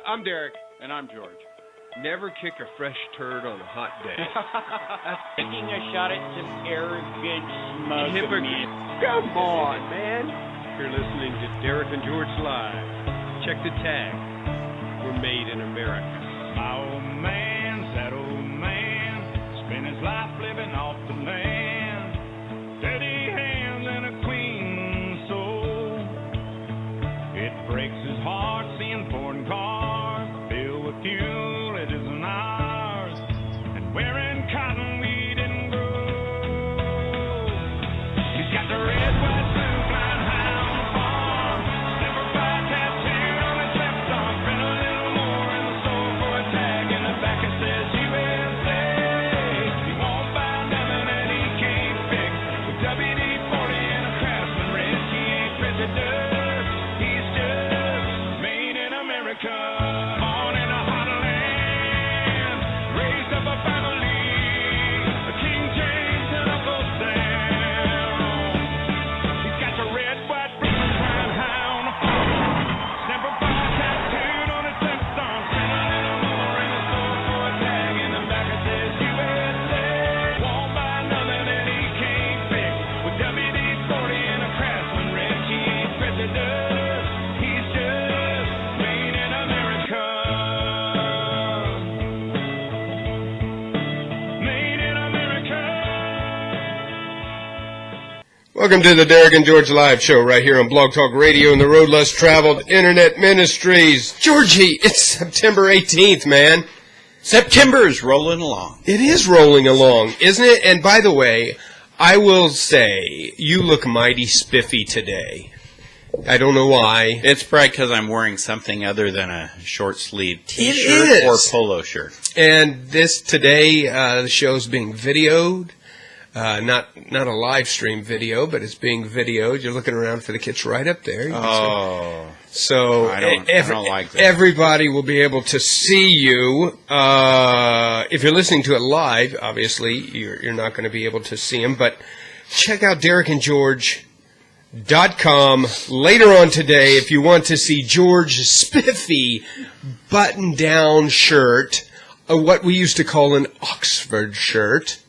I'm Derek. And I'm George. Never kick a fresh turd on a hot day. Taking a shot at some arrogant smug Hypocrite. Come on, man. You're listening to Derek and George Live. Check the tag. We're made in America. My old man, that old man, spent his life living off the land. Dirty hands and a clean soul. It breaks his heart seeing foreign cars filled with fuel that isn't ours, and wearing cotton we didn't grow. He's got the red, white, blue, flying high on the farm. Never fight tattooed on his left arm. Spent a little more in the store for a tag. In the back it says USA. He won't buy nothing that he can't fix. With WD-40 and a Craftsman wrench, he ain't president. He's just made in America. Born in a hot land. Raised up a family. A King James and Uncle Sam. He's got the red, white, blue, flying high on the farm. Never buy tattooed on his left arm. Spent a little more in the store for a tag. In the back it says USA. Won't buy nothing that he can't fix. With WD-40 and a Craftsman wrench, he ain't president. He's just made in America. Made in America. Welcome to the Derek and George Live Show right here on Blog Talk Radio and the Road Less Traveled Internet Ministries. Georgie, it's September 18th, man. September is rolling along. It is rolling along, isn't it? And by the way, I will say, you look mighty spiffy today. I don't know why. It's probably because I'm wearing something other than a short-sleeved T-shirt It or is. polo shirt. And this today, the show's being videoed. Not a live stream video, but it's being videoed. You're looking around for the kids right up there. Oh. So I don't like that. Everybody will be able to see you. If you're listening to it live, obviously you're not going to be able to see them. But check out DerekandGeorge.com later on today if you want to see George's spiffy button-down shirt, what we used to call an Oxford shirt.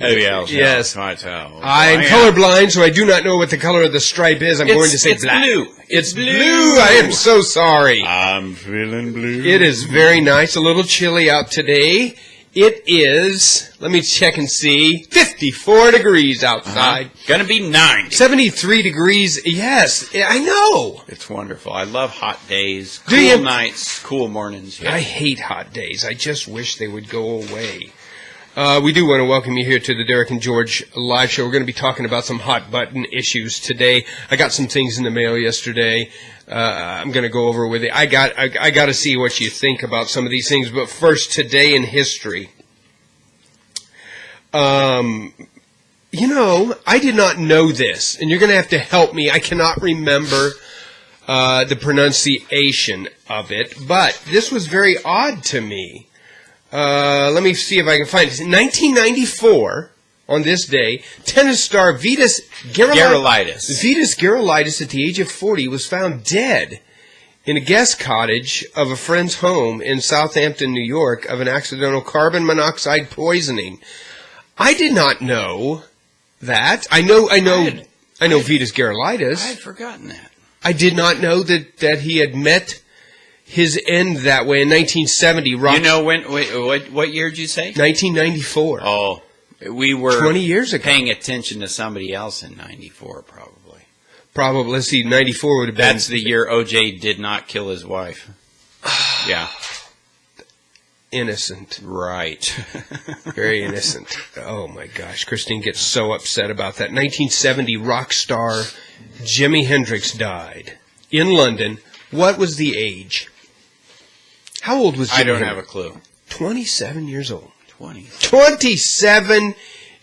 Oh, yeah. Yes. I tell. I'm colorblind, so I do not know what the color of the stripe is. I'm going to say it's black. blue. It's blue. I am so sorry. I'm feeling blue. It is very nice. A little chilly out today. It is, let me check and see, 54 degrees outside. Gonna be 90. 73 degrees. Yes, I know. It's wonderful. I love hot days, Do cool you? nights, cool mornings. Yeah. I hate hot days. I just wish they would go away. We do want to welcome you here to the Derek and George Live Show. We're going to be talking about some hot button issues today. I got some things in the mail yesterday. I'm going to go over with it. I got to see what you think about some of these things. But first, today in history. I did not know this, and you're going to have to help me. I cannot remember the pronunciation of it, but this was very odd to me. Let me see if I can find it. In 1994, on this day, tennis star Vitas Gerulaitis, at the age of 40, was found dead in a guest cottage of a friend's home in Southampton, New York, of an accidental carbon monoxide poisoning. I did not know that. I know Vitas Gerulaitis. I had forgotten that. I did not know that he had met his end that way in 1970. What year did you say? 1994. Oh, we were 20 years ago. paying attention to somebody else in 94, probably. Probably. Let's see, 94 would have been. That's the year O.J. did not kill his wife. Yeah. Innocent. Right. Very innocent. Oh, my gosh. Christine gets so upset about that. 1970 rock star Jimi Hendrix died in London. What was the age? How old was Jimi I don't Hendrix? have a clue. 27 years old. 27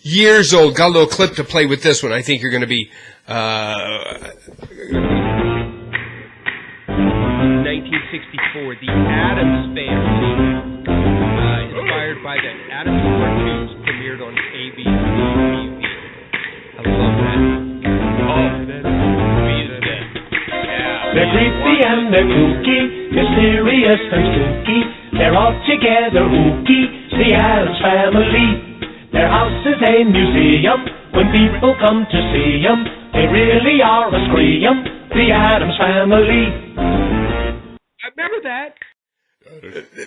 years old. Got a little clip to play with this one. I think you're going to be... 1964, the Addams Family, inspired by the Addams cartoons, premiered on ABC TV. I love that. Oh, They're creepy and they're kooky, mysterious and spooky. They're all together ooky, the Addams Family. Their house is a museum, when people come to see 'em, they really are a scream, the Addams Family. I remember that.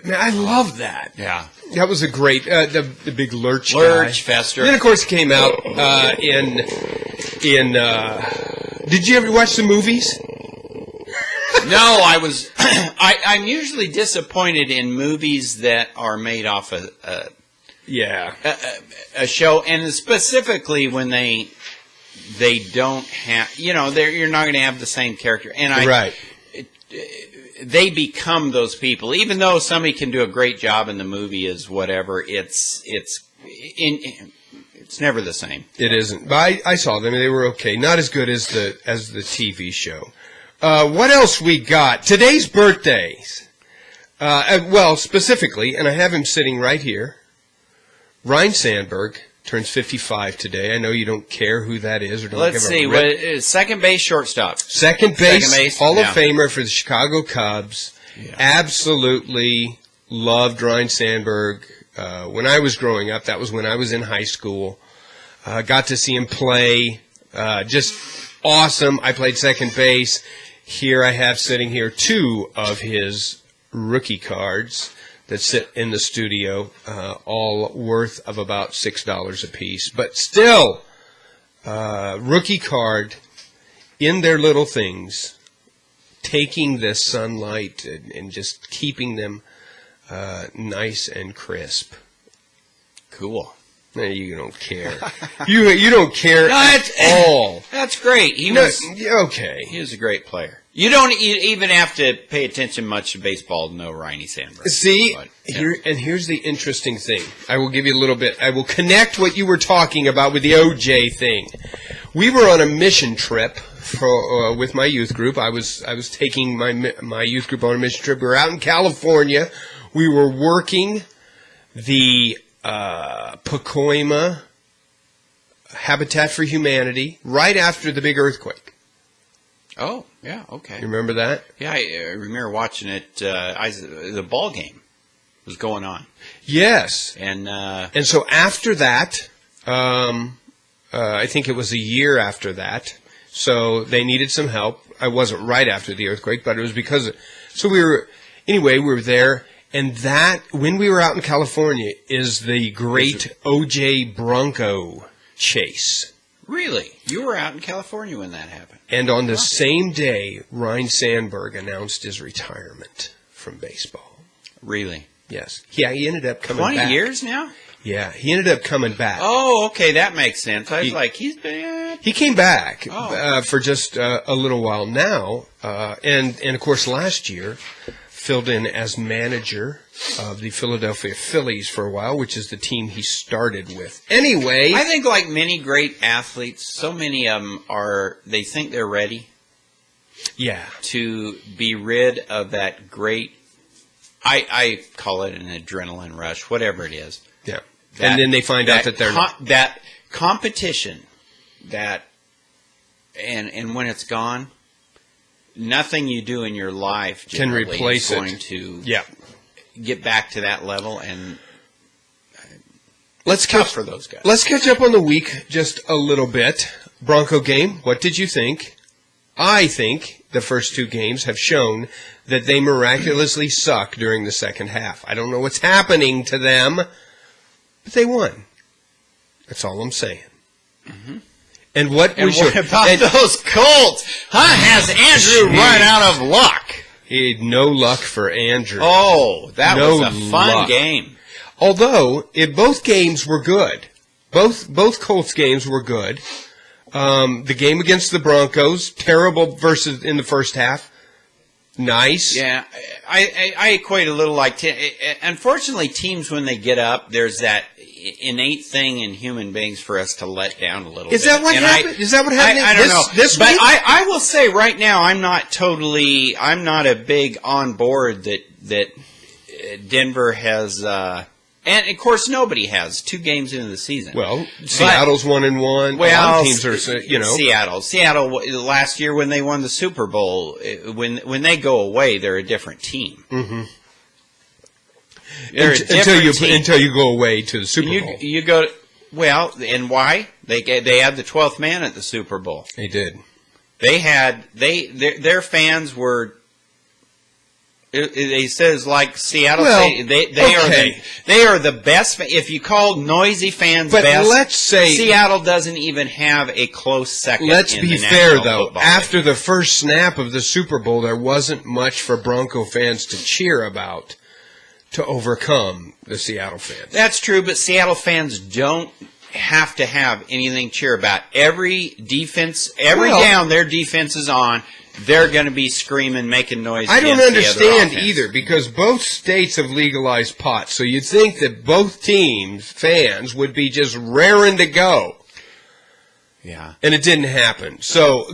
Man, I love that. Yeah. That was a great, the big Lurch guy. Fester. And then, of course, it came out did you ever watch the movies? No, I'm usually disappointed in movies that are made off a show, and specifically when they don't have, you're not going to have the same character. And right. They become those people, even though somebody can do a great job in the movie is whatever. It's never the same. It isn't. But I saw them; they were okay. Not as good as the TV show. What else we got? Today's birthdays. Well, specifically, and I have him sitting right here. Ryan Sandberg turns 55 today. I know you don't care who that is, or don't Let's give a see. rip. What is second base, shortstop? Second base, Hall of yeah. Famer for the Chicago Cubs. Yeah. Absolutely loved Ryan Sandberg. When I was growing up, that was when I was in high school. Got to see him play. Just awesome. I played second base. Here I have sitting here 2 of his rookie cards that sit in the studio, all worth of about $6 a piece. But still, rookie card in their little things, taking the sunlight and just keeping them nice and crisp. Cool. No, you don't care. you don't care at all. That's great. He was a great player. You don't even have to pay attention much to baseball to know Ryan Sandberg. See, here's the interesting thing. I will give you a little bit. I will connect what you were talking about with the OJ thing. We were on a mission trip with my youth group. I was taking my youth group on a mission trip. We were out in California. We were working the Pacoima Habitat for Humanity right after the big earthquake. Oh, yeah, okay. You remember that? Yeah, I remember watching it. The ball game was going on. Yes. And so after that, I think it was a year after that, so they needed some help. I wasn't right after the earthquake, but it was because we were there. And that, when we were out in California, is the great OJ Bronco chase. Really? You were out in California when that happened. And on the same day, Ryan Sandberg announced his retirement from baseball. Really? Yes. Yeah, he ended up coming back. 20 years now? Yeah, he ended up coming back. Oh, okay, that makes sense. I was like, he's been... He came back for just a little while now. And of course, last year, filled in as manager of the Philadelphia Phillies for a while, which is the team he started with. Anyway, I think like many great athletes, so many of them they think they're ready to be rid of that great, I call it an adrenaline rush, whatever it is. Yeah. And then they find out that they're not. That competition, and when it's gone, nothing you do in your life can replace is going to get back to that level, and let's catch for those guys. Let's catch up on the week just a little bit. Bronco game, what did you think? I think the first 2 games have shown that they miraculously suck during the second half. I don't know what's happening to them, but they won. That's all I'm saying. Mm-hmm. And what about those Colts? Has Andrew run out of luck? He had no luck for Andrew. Oh, that was a fun game. Although, both games were good. Both Colts games were good. The game against the Broncos, terrible versus in the first half. Nice. Yeah, I equate a little like, unfortunately, teams when they get up, there's that innate thing in human beings for us to let down a little bit. Is that what happened? Is that what happened? I don't know. This but week? I will say right now, I'm not a big on board that Denver has And, of course, nobody has 2 games into the season. Well, Seattle's 1-1. Well, a lot of teams are, Seattle last year when they won the Super Bowl, when they go away, they're a different team. Mm-hmm. They're a different team. Until you go away to the Super Bowl. You go, well, and why? They had the 12th man at the Super Bowl. They did. Their fans were. They says like Seattle. Well, they are the best. If you call noisy fans but best, let's say Seattle doesn't even have a close second. Let's in be the fair, National though. Football After League. the first snap of the Super Bowl, there wasn't much for Bronco fans to cheer about to overcome the Seattle fans. That's true, but Seattle fans don't have to have anything to cheer about. Every down their defense is on, they're going to be screaming, making noise. I don't against the other understand offense. either, because both states have legalized pot, so you'd think that both teams' fans would be just raring to go. Yeah. And it didn't happen. So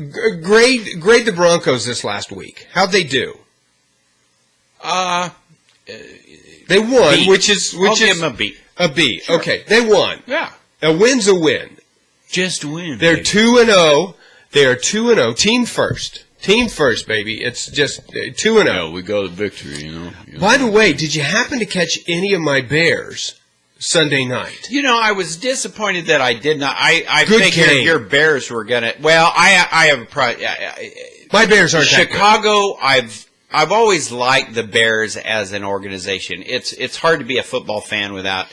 grade the Broncos this last week. How'd they do? They won, B. which is I'll give them a B. A B. Sure. Okay, they won. Yeah. A win's a win. Just win. They're baby. 2-0. They are 2-0. Team first. Team first, baby. It's just 2-0. Yeah, we go to victory, you know. By the way, did you happen to catch any of my Bears Sunday night? You know, I was disappointed that I did not. I Good figured game. your Bears were gonna. Well, I have a My Bears aren't that good. Chicago. I've always liked the Bears as an organization. It's hard to be a football fan without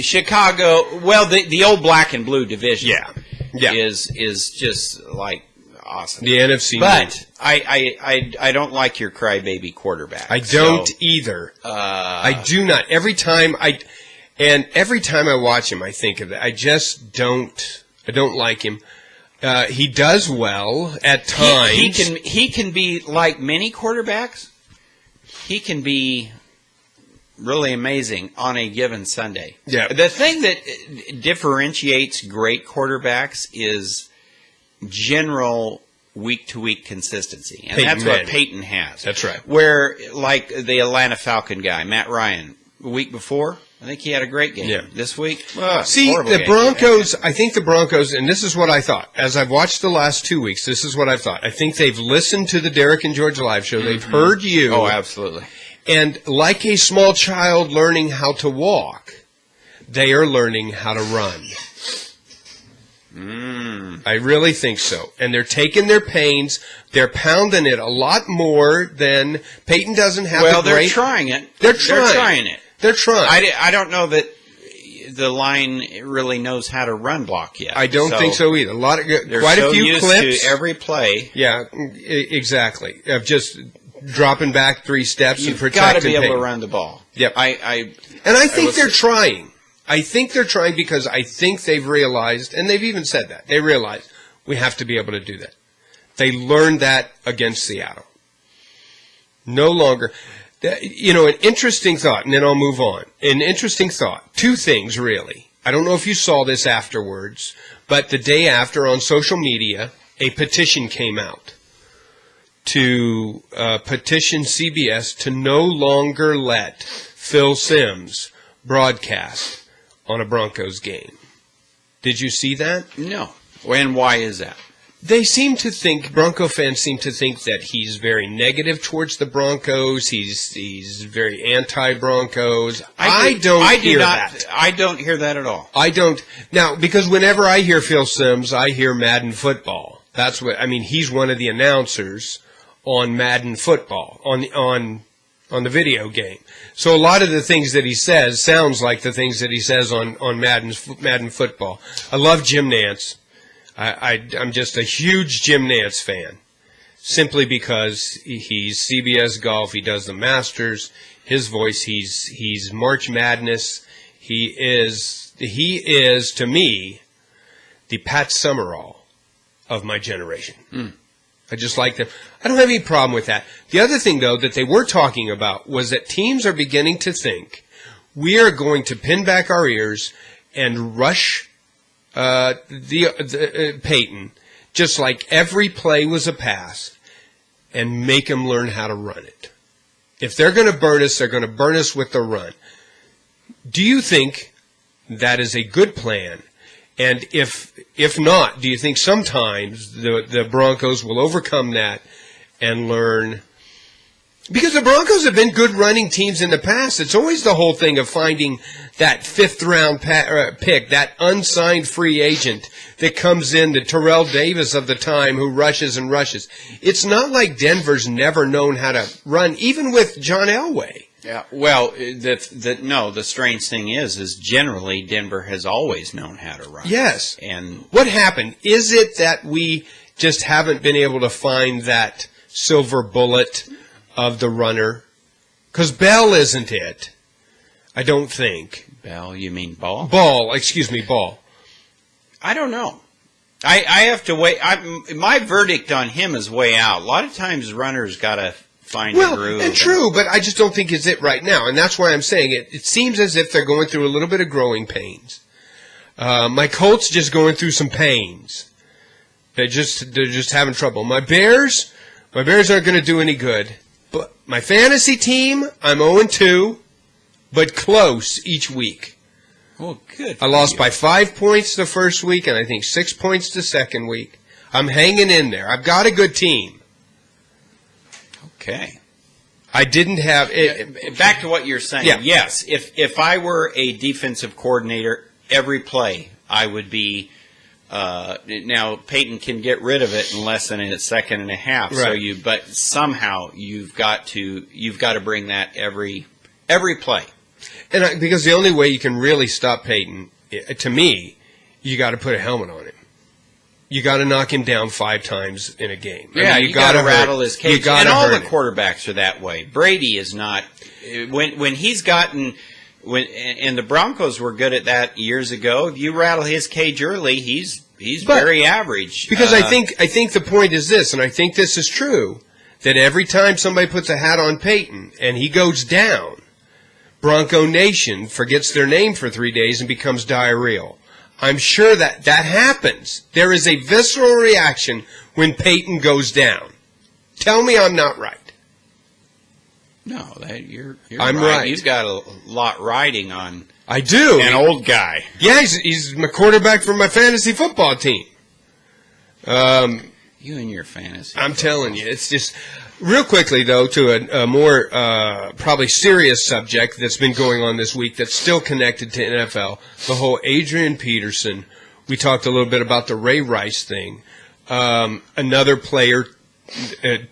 Chicago. Well, the old black and blue division. Yeah. is just like awesome. The NFC. But I don't like your crybaby quarterback. I don't either. I do not. Every time I watch him, I think of that. I just don't. I don't like him. He does well at times. He can be like many quarterbacks. He can be really amazing on a given Sunday. Yeah. The thing that differentiates great quarterbacks is general week-to-week consistency. And that's what Peyton has. That's right. Where, like the Atlanta Falcon guy, Matt Ryan, the week before, I think he had a great game. Yeah. This week, see, horrible the game. Broncos, I think the Broncos, and this is what I thought. As I've watched the last 2 weeks, this is what I thought. I think they've listened to the Derek and George live show. They've heard you. Oh, absolutely. And like a small child learning how to walk, they are learning how to run. I really think so. And they're taking their pains. They're pounding it a lot more than Peyton doesn't have. Well, they're trying it. They're trying it. They're trying. I don't know that the line really knows how to run block yet. I don't think so either. They're quite so a few used clips. to every play. Yeah, exactly. Of just dropping back 3 steps and You've protecting. got to be able Peyton. to run the ball. Yep. I think they're trying. I think they're trying because I think they've realized, and they've even said that, they realize we have to be able to do that. They learned that against Seattle. No longer. You know, an interesting thought, and then I'll move on. An interesting thought. 2 things, really. I don't know if you saw this afterwards, but the day after on social media, a petition came out to petition CBS to no longer let Phil Simms broadcast on a Broncos game. Did you see that? No. And why is that? They seem to think, Bronco fans seem to think that he's very negative towards the Broncos. He's very anti-Broncos. I don't hear that. I don't hear that at all. I don't. Now, because whenever I hear Phil Simms, I hear Madden football. That's what, I mean, he's one of the announcers on Madden football, on the video game. So a lot of the things that he says sounds like the things that he says on Madden football. I love Jim Nantz. I'm just a huge Jim Nantz fan, simply because he's CBS Golf. He does the Masters. His voice. He's March Madness. He is to me the Pat Summerall of my generation. I just like them. I don't have any problem with that. The other thing, though, that they were talking about was that teams are beginning to think we are going to pin back our ears and rush Peyton, just like every play was a pass, and make them learn how to run it. If they're going to burn us, they're going to burn us with the run. Do you think that is a good plan? And if not, do you think sometimes the Broncos will overcome that and learn? Because the Broncos have been good running teams in the past. It's always the whole thing of finding that fifth-round pick, that unsigned free agent that comes in, the Terrell Davis of the time who rushes and rushes. It's not like Denver's never known how to run, even with John Elway. Yeah, well, the strange thing is generally Denver has always known how to run. Yes. And what happened? Is it that we just haven't been able to find that silver bullet of the runner? Because Bell isn't it. I don't think. Bell, you mean Ball? Ball. I don't know. I have to wait. My verdict on him is way out. A lot of times runners got to find a groove. And true, but I just don't think it's it right now. And that's why I'm saying it seems as if they're going through a little bit of growing pains. My Colts just going through some pains. They're just having trouble. My Bears aren't going to do any good. But my fantasy team, I'm 0-2, but close each week. Well, good. I lost by 5 points the first week, and I think 6 points the second week. I'm hanging in there. I've got a good team. Okay. I didn't have it. Back to what you're saying. Yeah. Yes, if I were a defensive coordinator, every play I would be. Now Peyton can get rid of it in less than a second and a half. Right. But somehow you've got to bring that every play. And because the only way you can really stop Peyton, to me, you got to put a helmet on him. You got to knock him down 5 times in a game. Yeah, you got to rattle his cage. And all the him. quarterbacks are that way. Brady is not. When he's gotten. And the Broncos were good at that years ago. If you rattle his cage early, he's very average. Because I think the point is this, and I think this is true, that every time somebody puts a hat on Peyton and he goes down, Bronco Nation forgets their name for 3 days and becomes diarrheal. I'm sure that happens. There is a visceral reaction when Peyton goes down. Tell me I'm not right. No, you're I'm right. You've got a lot riding on. I do. An old guy. Yeah, he's my quarterback for my fantasy football team. You and your fantasy. I'm telling you, it's just real quickly though to a more probably serious subject that's been going on this week that's still connected to NFL. The whole Adrian Peterson. We talked a little bit about the Ray Rice thing. Another player.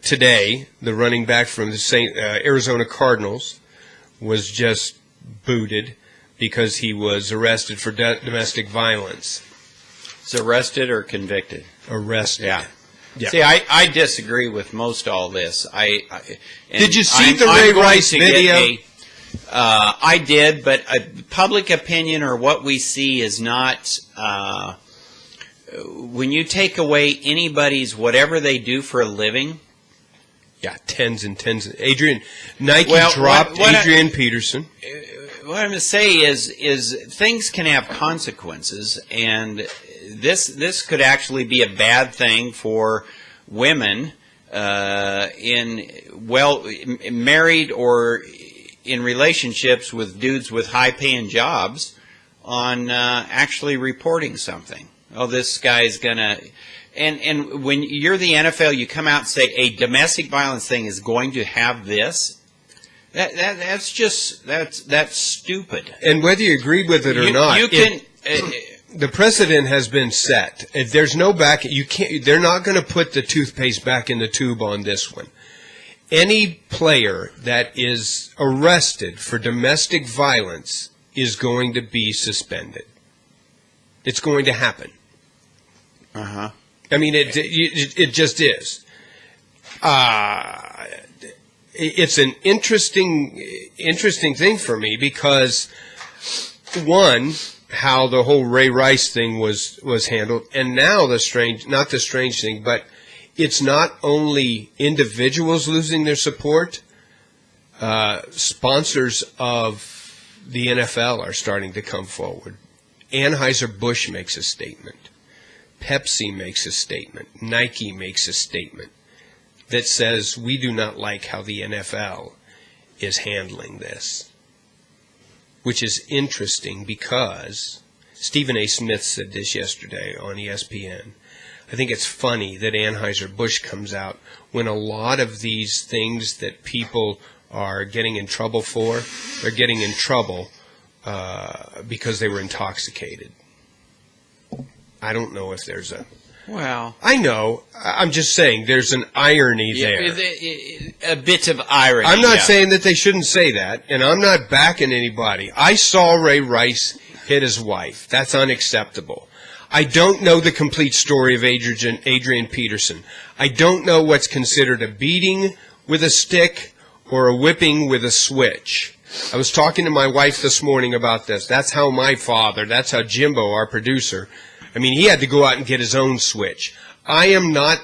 Today, the running back from the Arizona Cardinals was just booted because he was arrested for domestic violence. Is arrested or convicted? Arrested. Yeah. Yeah. See, I disagree with most all this. Did you see the Ray Rice video? I did, but public opinion or what we see is not. When you take away anybody's whatever they do for a living. Yeah, tens and tens. Nike dropped Adrian Peterson. What I'm going to say is things can have consequences, and this could actually be a bad thing for women married or in relationships with dudes with high-paying jobs on actually reporting something. Oh, this guy's gonna, and when you're the NFL, you come out and say a domestic violence thing is going to have this. That's stupid. And whether you agree with it or not, the precedent has been set. If there's no back, you can't. They're not going to put the toothpaste back in the tube on this one. Any player that is arrested for domestic violence is going to be suspended. It's going to happen. Uh-huh. I mean, it just is. It's an interesting thing for me because, one, how the whole Ray Rice thing was handled, and now not the strange thing, but it's not only individuals losing their support, sponsors of the NFL are starting to come forward. Anheuser-Busch makes a statement. Pepsi makes a statement. Nike makes a statement that says we do not like how the NFL is handling this. which is interesting because Stephen A. Smith said this yesterday on ESPN. I think it's funny that Anheuser-Busch comes out when a lot of these things that people are getting in trouble for, they're getting in trouble because they were intoxicated. I don't know if there's a... Well... I know. I'm just saying there's an irony there. A bit of irony. I'm not saying that they shouldn't say that, and I'm not backing anybody. I saw Ray Rice hit his wife. That's unacceptable. I don't know the complete story of Adrian Peterson. I don't know what's considered a beating with a stick or a whipping with a switch. I was talking to my wife this morning about this. That's how that's how Jimbo, our producer, he had to go out and get his own switch. I am not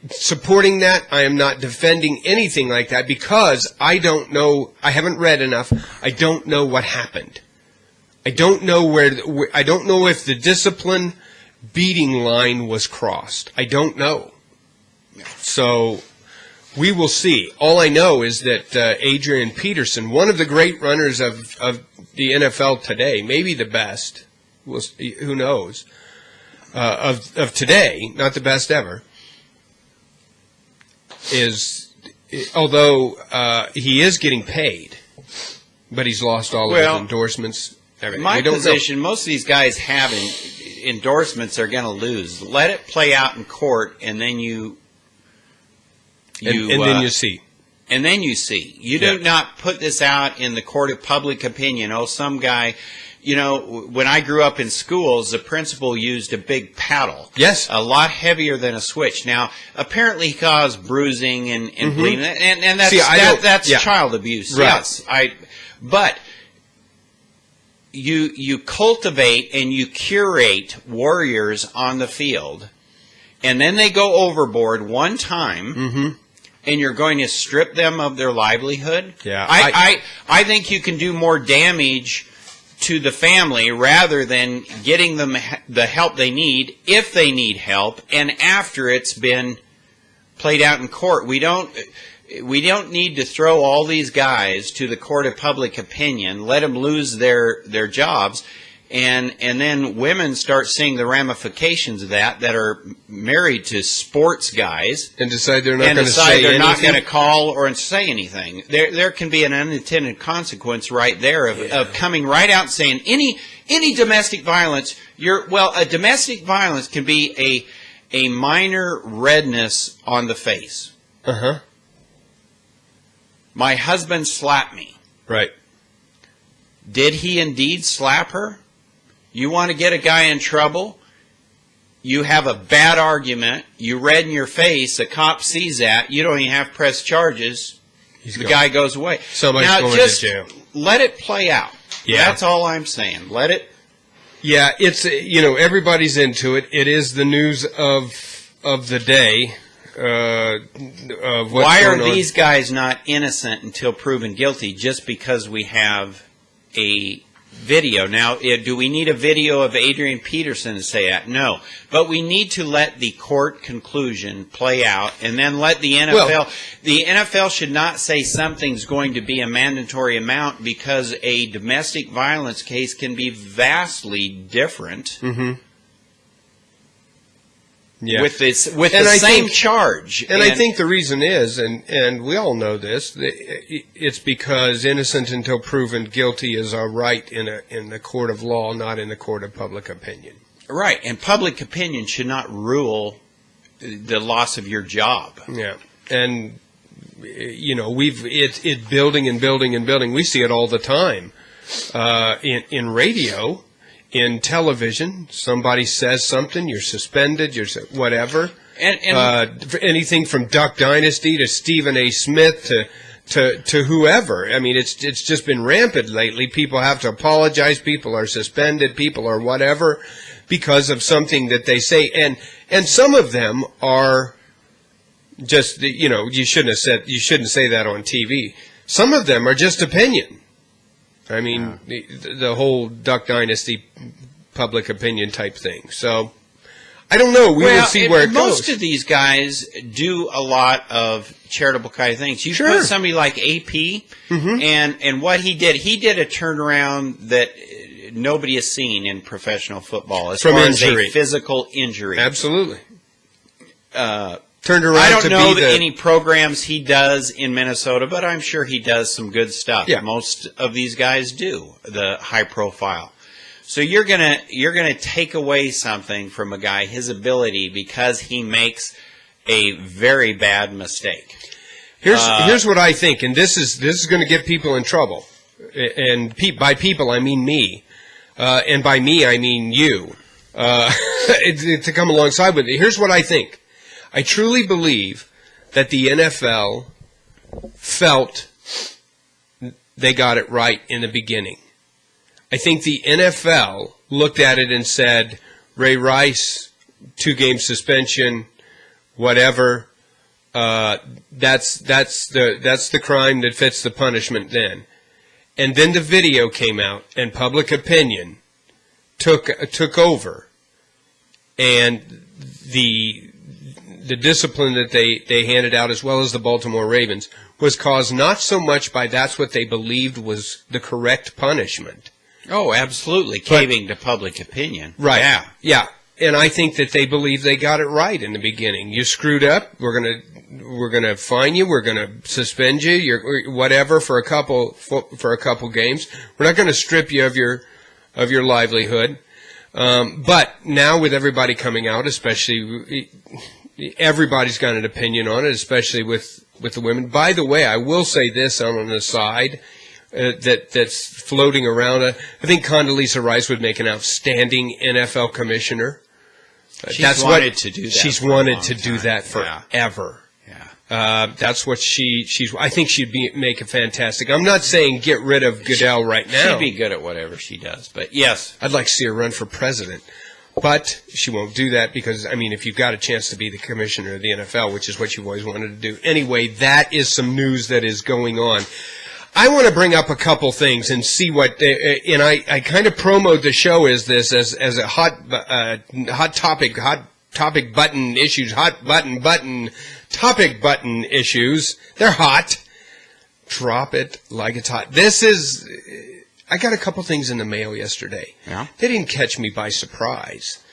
supporting that. I am not defending anything like that because I don't know. I haven't read enough. I don't know what happened. I don't know I don't know if the discipline beating line was crossed. I don't know. So we will see. All I know is that Adrian Peterson, one of the great runners of the NFL today, maybe the best, who knows, of today, not the best ever, although he is getting paid, but he's lost all of his endorsements. My position, most of these guys have endorsements they're going to lose. Let it play out in court, and then then you see. And then you see. You do not put this out in the court of public opinion. Oh, some guy... when I grew up in schools, the principal used a big paddle. Yes. A lot heavier than a switch. Now, apparently he caused bruising and bleeding. And that's child abuse. Right. Yes. But you cultivate and you curate warriors on the field, and then they go overboard one time, and you're going to strip them of their livelihood? Yeah. I think you can do more damage to the family rather than getting them the help they need, if they need help, and after it's been played out in court. We don't need to throw all these guys to the court of public opinion, let them lose their jobs, and then women start seeing the ramifications of that are married to sports guys and decide they're not going to say anything. Not going to call or say anything. There can be an unintended consequence right there of coming right out and saying any domestic violence. A domestic violence can be a minor redness on the face. My husband slapped me. Right. Did he indeed slap her? You want to get a guy in trouble? You have a bad argument. You redden your face. A cop sees that. You don't even have to press charges. The guy goes away. Somebody's now, going just to jail. Let it play out. Yeah. That's all I'm saying. Let it. Yeah, it's everybody's into it. It is the news of the day. Why are these guys not innocent until proven guilty just because we have a video? Now, do we need a video of Adrian Peterson to say that? No. But we need to let the court conclusion play out and then let the NFL... the NFL should not say something's going to be a mandatory amount because a domestic violence case can be vastly different. Yeah. With the same charge. And I think the reason is, and we all know this, it's because innocent until proven guilty is a right in the court of law, not in the court of public opinion. Right, and public opinion should not rule the loss of your job. Yeah, and it's building and building and building. We see it all the time in radio. In television, somebody says something, you're suspended, you're whatever. And anything from Duck Dynasty to Stephen A. Smith to whoever. I mean, it's just been rampant lately. People have to apologize. People are suspended. People are whatever because of something that they say. And some of them are just you shouldn't say that on TV. Some of them are just opinion. I mean, the whole Duck Dynasty public opinion type thing. So I don't know. We will see where it most goes. of these guys do a lot of charitable kind of things. You put somebody like AP, and what he did a turnaround that nobody has seen in professional football as From far injury. as a physical injury. Absolutely. Turned around. I don't to know be that any programs he does in Minnesota, but I'm sure he does some good stuff. Yeah. Most of these guys do, the high profile. So you're gonna take away something from a guy, his ability, because he makes a very bad mistake. Here's what I think, and this is going to get people in trouble. And by people I mean me, and by me I mean you. To come alongside with it. Here's what I think. I truly believe that the NFL felt they got it right in the beginning. I think the NFL looked at it and said, Ray Rice, 2-game suspension, whatever. That's the crime that fits the punishment then. And then the video came out, and public opinion took over, and the discipline that they handed out, as well as the Baltimore Ravens, was caused not so much by that's what they believed was the correct punishment. Oh, absolutely, caving to public opinion. Right. Yeah. And I think that they believe they got it right in the beginning. You screwed up. We're gonna fine you. We're gonna suspend you. You're whatever for a couple games. We're not going to strip you of your livelihood. But now with everybody coming out, especially everybody's got an opinion on it, especially with the women. By the way, I will say this on an aside. That's floating around. I think Condoleezza Rice would make an outstanding NFL commissioner. She's wanted to do that. She's wanted to do that forever. Yeah. That's what she's. I think she'd make a fantastic. I'm not saying get rid of Goodell right now. She'd be good at whatever she does. But yes, I'd like to see her run for president. But she won't do that because, I mean, if you've got a chance to be the commissioner of the NFL, which is what you've always wanted to do. Anyway, that is some news that is going on. I want to bring up a couple things and see what, and I kind of promoted the show as a hot topic button issues, topic button issues. They're hot. Drop it like it's hot. I got a couple things in the mail yesterday. Yeah. They didn't catch me by surprise.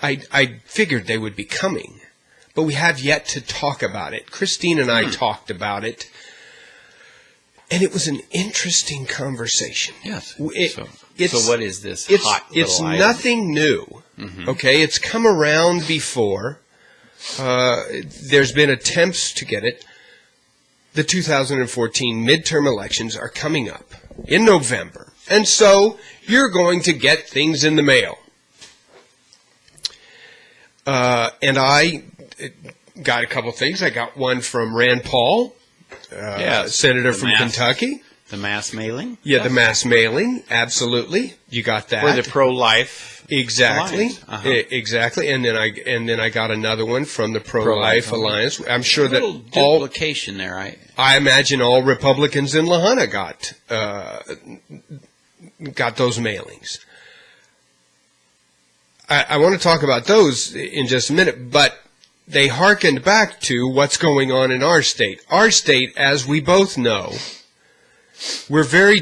I figured they would be coming, but we have yet to talk about it. Christine and I talked about it. And it was an interesting conversation. Yes. So what is this hot little It's item? nothing new. Mm-hmm. Okay, it's come around before. There's been attempts to get it. The 2014 midterm elections are coming up in November. And so you're going to get things in the mail. And I got a couple things. I got one from Rand Paul. Senator from Kentucky. The mass mailing? Yeah, the mass mailing. Absolutely. You got that. For the pro-life. Exactly. Exactly. And then I got another one from the Pro-Life Alliance. I'm sure that all duplication there. I imagine all Republicans in La Junta got those mailings. I want to talk about those in just a minute, but they hearkened back to what's going on in our state. Our state, as we both know, we're very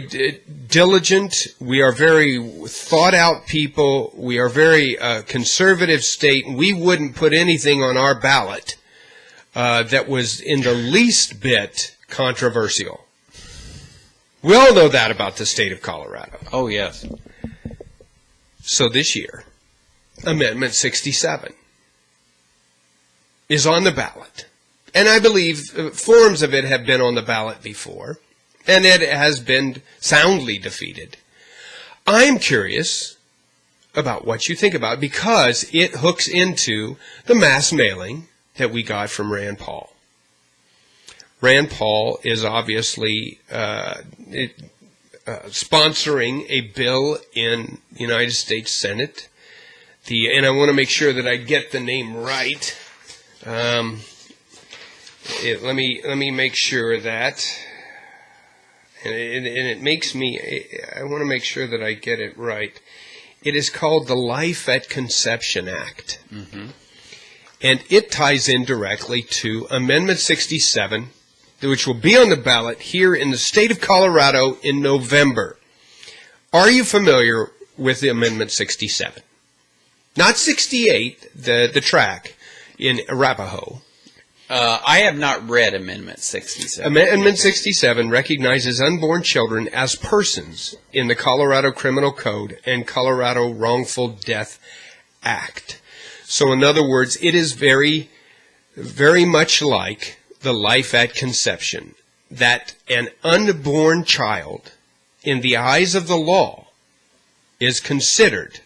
diligent. We are very thought-out people. We are very conservative state. We wouldn't put anything on our ballot that was in the least bit controversial. We all know that about the state of Colorado. Oh, yes. So this year, Amendment 67 is on the ballot. And I believe forms of it have been on the ballot before, and it has been soundly defeated. I'm curious about what you think about it because it hooks into the mass mailing that we got from Rand Paul. Rand Paul is obviously sponsoring a bill in the United States Senate. And I want to make sure that I get the name right. Let me make sure that, and it makes me. I want to make sure that I get it right. It is called the Life at Conception Act. And it ties in directly to Amendment 67, which will be on the ballot here in the state of Colorado in November. Are you familiar with the Amendment 67? Not 68, the track in Arapahoe. I have not read Amendment 67. Amendment 67 recognizes unborn children as persons in the Colorado Criminal Code and Colorado Wrongful Death Act. So in other words, it is very, very much like the life at conception, that an unborn child, in the eyes of the law, is considered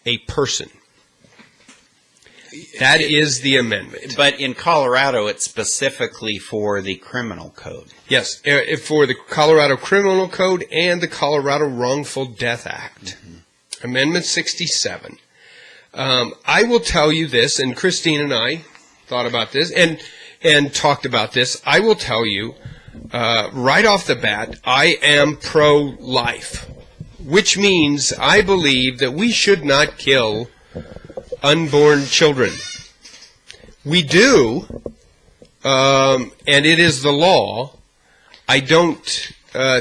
a person. That is the amendment. But in Colorado, it's specifically for the criminal code. Yes, for the Colorado Criminal Code and the Colorado Wrongful Death Act. Amendment 67. I will tell you this, and Christine and I thought about this and talked about this. I will tell you right off the bat, I am pro-life, which means I believe that we should not kill unborn children. We do, and it is the law. I don't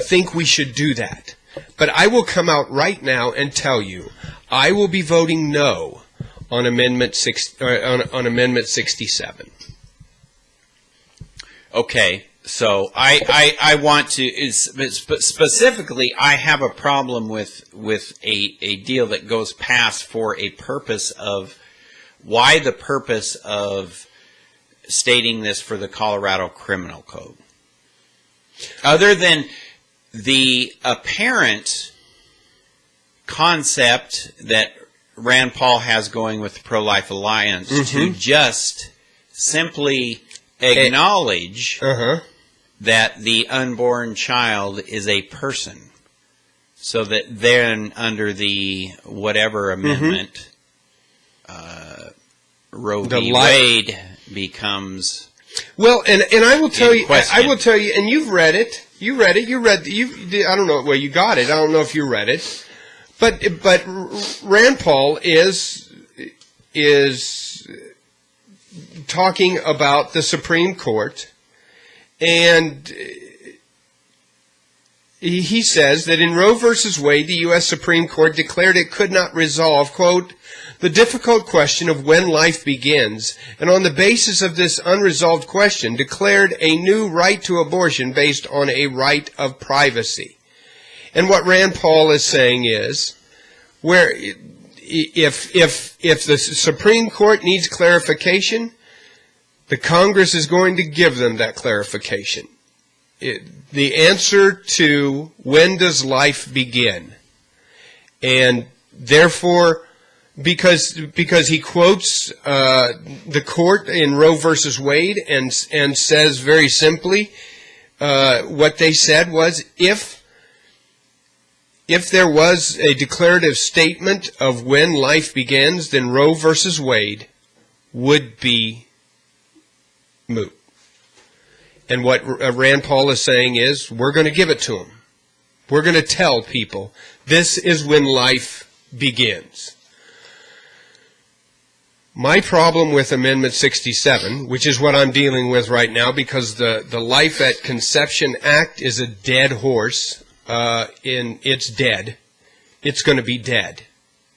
think we should do that. But I will come out right now and tell you, I will be voting no on Amendment 67. Okay, so I want to specifically. I have a problem with a deal that goes past for a purpose of why the purpose of stating this for the Colorado Criminal Code, other than the apparent concept that Rand Paul has going with the Pro-Life Alliance to just simply acknowledge that the unborn child is a person, so that then under the whatever amendment, Roe v. Wade becomes well, and I will tell you, question. I will tell you, and you've read it. You read it. I don't know. Well, you got it. I don't know if you read it, but Rand Paul is talking about the Supreme Court, and he says that in Roe v. Wade, the U.S. Supreme Court declared it could not resolve, quote, the difficult question of when life begins, and on the basis of this unresolved question, declared a new right to abortion based on a right of privacy. And what Rand Paul is saying is, where if the Supreme Court needs clarification, the Congress is going to give them that clarification. The answer to when does life begin, and therefore, because he quotes the court in Roe versus Wade and says very simply what they said was if there was a declarative statement of when life begins, then Roe versus Wade would be moot. And what Rand Paul is saying is, we're going to give it to them. We're going to tell people this is when life begins. My problem with Amendment 67, which is what I'm dealing with right now, because the Life at Conception Act is a dead horse. It's dead. It's going to be dead.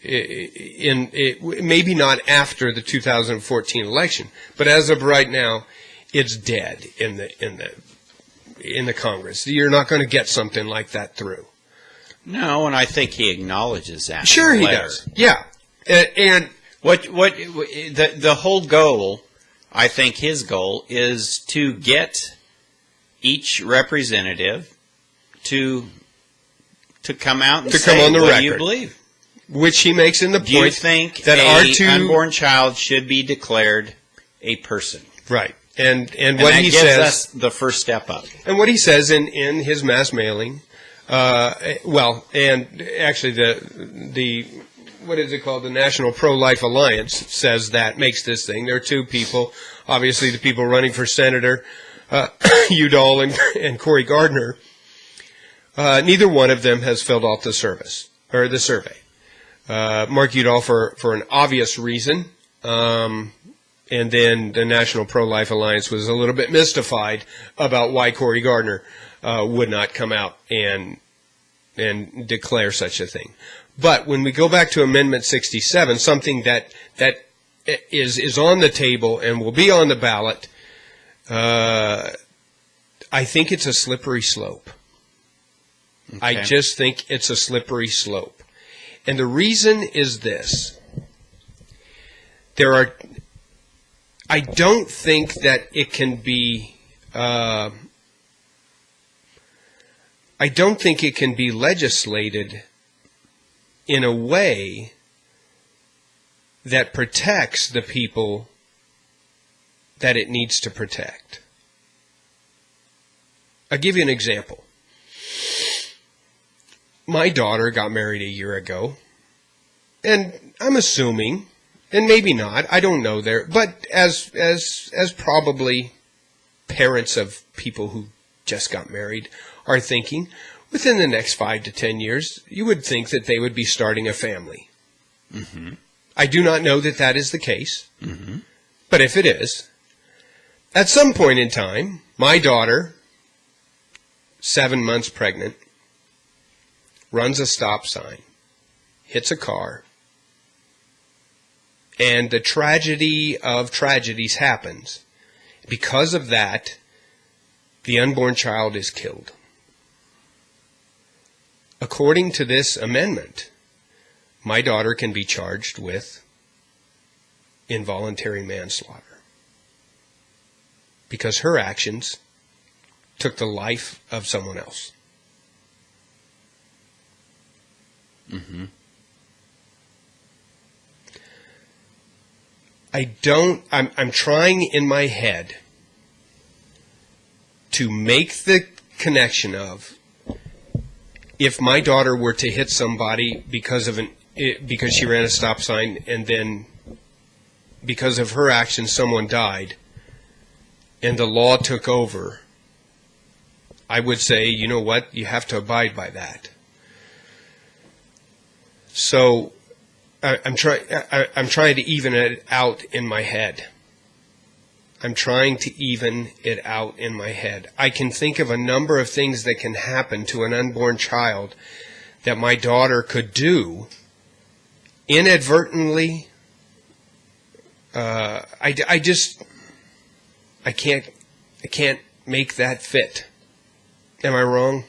Maybe not after the 2014 election, but as of right now, it's dead in the Congress. You're not going to get something like that through. No, and I think he acknowledges that. Sure, he does. Yeah, and what the whole goal, I think his goal is to get each representative to come out and say on the what record. You believe. Which he makes in the point Do you think that an unborn child should be declared a person? Right. And what what that he gives says, us the first step up. And what he says in his mass mailing, and actually the what is it called? The National Pro-Life Alliance says that, makes this thing. There are two people, obviously the people running for Senator, Udall and Cory Gardner. Neither one of them has filled out the survey. Mark Udall for an obvious reason. And then the National Pro-Life Alliance was a little bit mystified about why Cory Gardner would not come out and declare such a thing. But when we go back to Amendment 67, something that is on the table and will be on the ballot, I think it's a slippery slope. Okay. I just think it's a slippery slope. And the reason is this. I don't think that it can be, I don't think it can be legislated in a way that protects the people that it needs to protect. I'll give you an example. My daughter got married a year ago, and I'm assuming, and maybe not, I don't know there, but as probably parents of people who just got married are thinking, within the next 5 to 10 years, you would think that they would be starting a family. Mm-hmm. I do not know that that is the case, mm-hmm. But if it is, at some point in time, my daughter, 7 months pregnant, runs a stop sign, hits a car, and the tragedy of tragedies happens. Because of that, the unborn child is killed. According to this amendment, my daughter can be charged with involuntary manslaughter because her actions took the life of someone else. Mm-hmm. I'm trying in my head to make the connection of, if my daughter were to hit somebody because she ran a stop sign and then because of her actions someone died and the law took over, I would say, you know what, you have to abide by that. So I'm trying to even it out in my head. I'm trying to even it out in my head. I can think of a number of things that can happen to an unborn child that my daughter could do inadvertently. I can't make that fit. Am I wrong?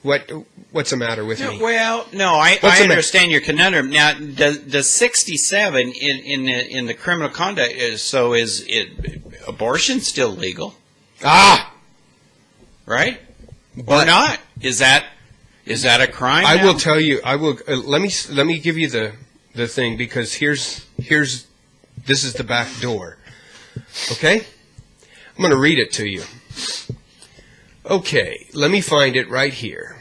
What's the matter with me? Well, no, I understand your conundrum. Now, does 67 in the criminal conduct is abortion still legal? Right? Or not? Is that a crime? I will tell you. I will. Let me give you the thing, because this is the back door. Okay, I'm going to read it to you. Okay, let me find it right here.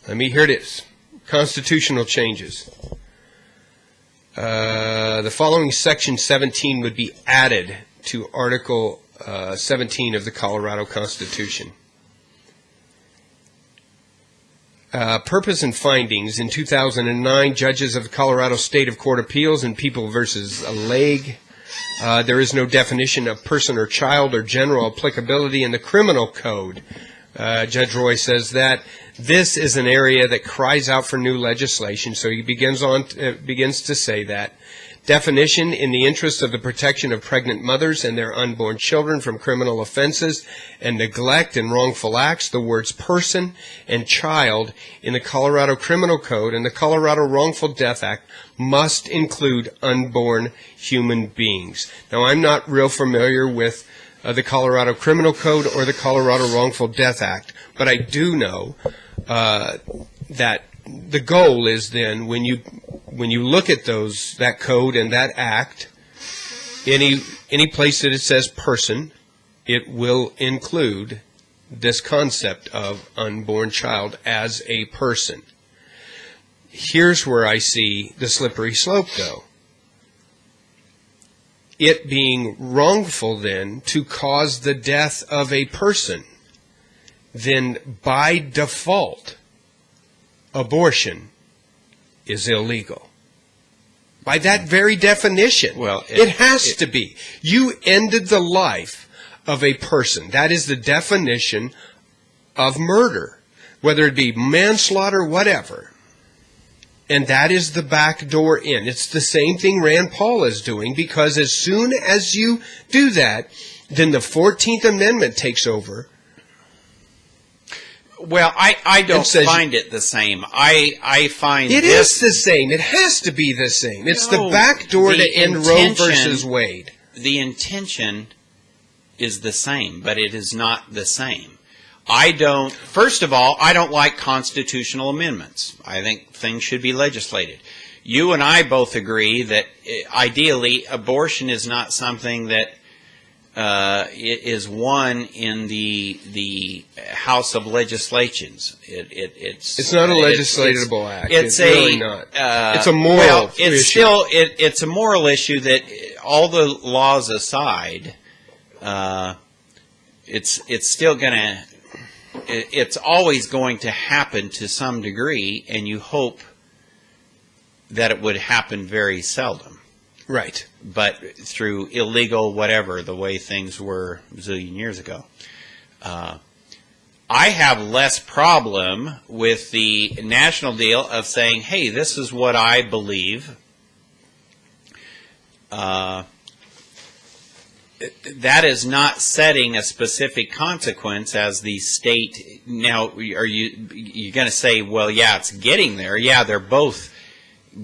Here it is. Constitutional changes. The following Section 17 would be added to Article 17 of the Colorado Constitution. Purpose and findings. In 2009, judges of the Colorado State Court of Appeals in People v. Legge, there is no definition of person or child or general applicability in the criminal code. Judge Roy says that this is an area that cries out for new legislation, so he begins to say that. Definition: in the interest of the protection of pregnant mothers and their unborn children from criminal offenses and neglect and wrongful acts, the words person and child in the Colorado Criminal Code and the Colorado Wrongful Death Act must include unborn human beings. Now, I'm not real familiar with the Colorado Criminal Code or the Colorado Wrongful Death Act, but I do know that the goal is then, when you look at that code and that act, any place that it says person, it will include this concept of unborn child as a person. Here's where I see the slippery slope, though. It being wrongful then to cause the death of a person, then by default, abortion is illegal. By that very definition. Well, it has to be. You ended the life of a person. That is the definition of murder, whether it be manslaughter, whatever. And that is the back door in. It's the same thing Rand Paul is doing, because as soon as you do that, then the 14th Amendment takes over. Well, I don't find it the same. I find it is the same. It has to be the same. It's the back door to end Roe versus Wade. The intention is the same, but it is not the same. First of all, I don't like constitutional amendments. I think things should be legislated. You and I both agree that ideally abortion is not something that is won in the House of Legislations. It's not a legislatable act. It's really not. It's a moral issue. It's a moral issue that, all the laws aside, it's still going to. It's always going to happen to some degree, and you hope that it would happen very seldom. Right. But through illegal whatever, the way things were a zillion years ago. I have less problem with the national deal of saying, hey, this is what I believe. That is not setting a specific consequence as the state. Now, are you're going to say, well, yeah, it's getting there. Yeah, they're both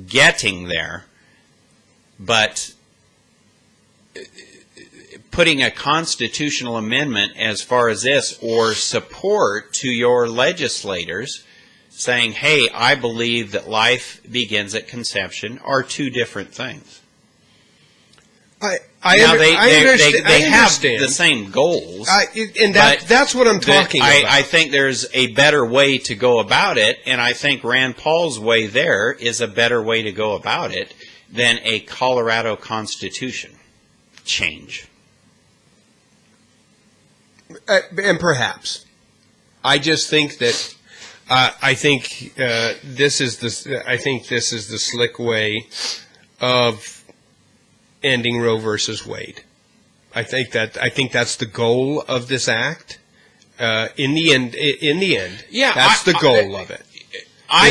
getting there. But putting a constitutional amendment as far as this, or support to your legislators saying, hey, I believe that life begins at conception, are two different things. They have the same goals. That's what I'm talking about. I think there's a better way to go about it, and I think Rand Paul's way there is a better way to go about it than a Colorado Constitution change. And perhaps. I just think that I think this is the slick way of ending Roe versus Wade. I think that's the goal of this act. In the end, that's the goal of it. I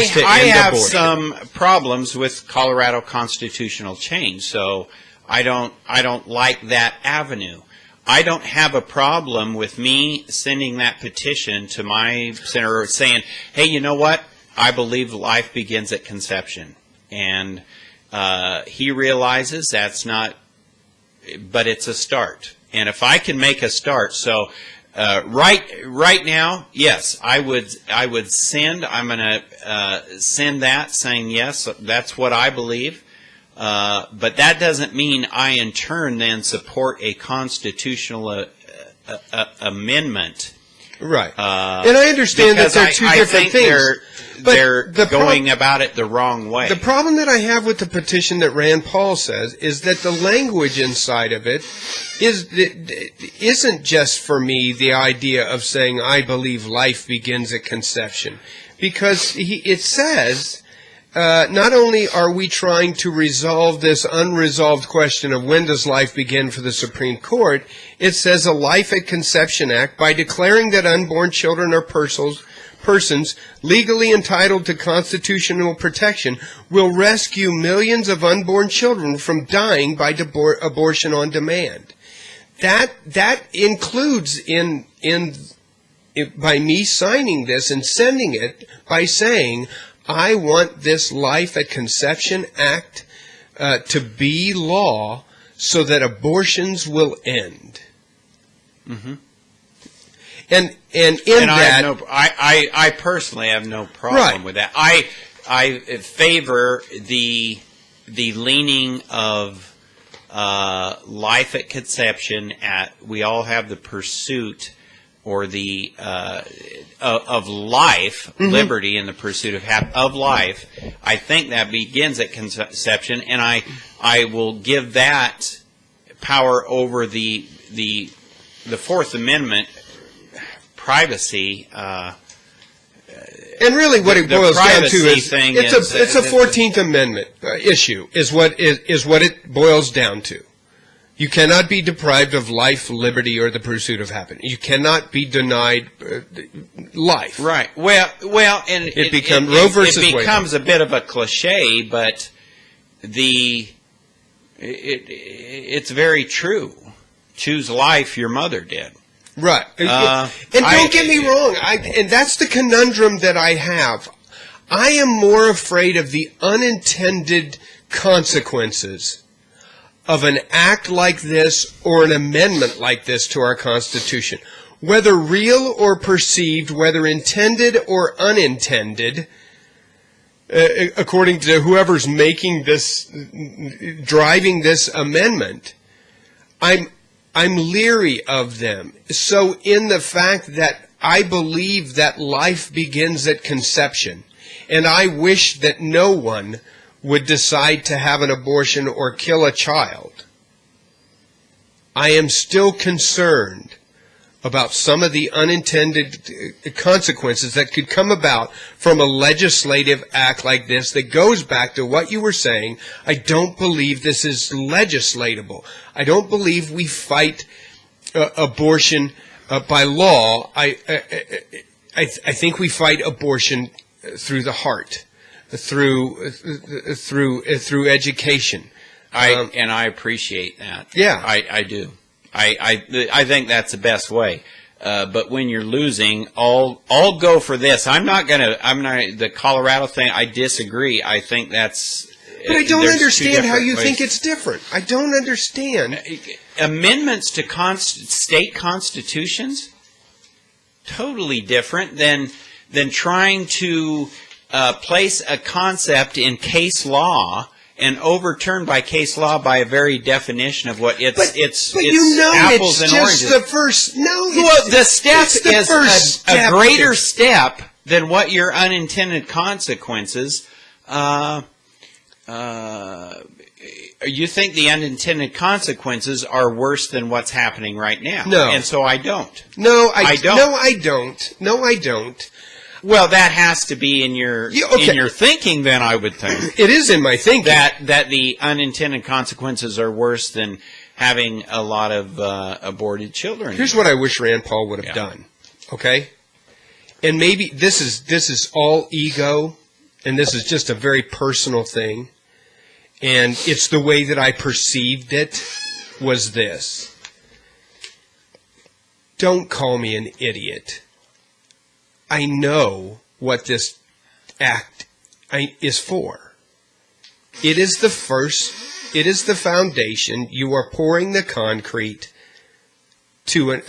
have some problems with Colorado constitutional change, so I don't like that avenue. I don't have a problem with me sending that petition to my senator saying, hey, you know what? I believe life begins at conception. And he realizes that's not, but it's a start. And if I can make a start, so right now, yes, I would send. I'm going to send that saying yes, that's what I believe. But that doesn't mean I in turn then support a constitutional amendment. Right. And I understand that they're two different things. They're going about it the wrong way. The problem that I have with the petition that Rand Paul says is that the language inside of it isn't just for me the idea of saying I believe life begins at conception. Because it says, not only are we trying to resolve this unresolved question of when does life begin for the Supreme Court, it says a Life at Conception Act, by declaring that unborn children are persons legally entitled to constitutional protection, will rescue millions of unborn children from dying by abortion on demand. That includes by me signing this and sending it by saying, I want this Life at Conception Act to be law so that abortions will end. Mm-hmm. And I personally have no problem with that. I favor the leaning of life at conception. We all have the pursuit or the of life, mm-hmm. liberty, and the pursuit of life. I think that begins at conception, and I will give that power over the Fourth Amendment. Privacy, And really, what it the boils down to privacy is thing it's a 14th Amendment issue. Is what it boils down to. You cannot be deprived of life, liberty, or the pursuit of happiness. You cannot be denied life. Right. Well, and it becomes Roe versus Wade. It becomes a bit of a cliche, but it's very true. Choose life, your mother did. Right. And don't get me wrong. And that's the conundrum that I have. I am more afraid of the unintended consequences of an act like this or an amendment like this to our Constitution. Whether real or perceived, whether intended or unintended, according to whoever's making this, driving this amendment, I'm leery of them. So in the fact that I believe that life begins at conception, and I wish that no one would decide to have an abortion or kill a child, I am still concerned about some of the unintended consequences that could come about from a legislative act like this that goes back to what you were saying. I don't believe this is legislatable. I don't believe we fight abortion by law. I think we fight abortion through the heart, through education. I appreciate that. Yeah, I do. I think that's the best way. But when you're losing, I'll go for this. I'm not the Colorado thing. I disagree. I think that's. But I don't understand how you think it's different. I don't understand. Amendments to state constitutions, totally different than trying to place a concept in case law and overturned by case law by a very definition of what it's you know, apples and oranges. Just the first. No, the step is a greater step than what your unintended consequences. You think the unintended consequences are worse than what's happening right now? No, and so I don't. No, I don't. No, I don't. Well, that has to be in your thinking. Then I would think it is in my thinking that the unintended consequences are worse than having a lot of aborted children. Here's what I wish Rand Paul would have done. Okay, and maybe this is all ego, and this is just a very personal thing, and it's the way that I perceived it was this. Don't call me an idiot. I know what this act is for. It is the foundation. You are pouring the concrete to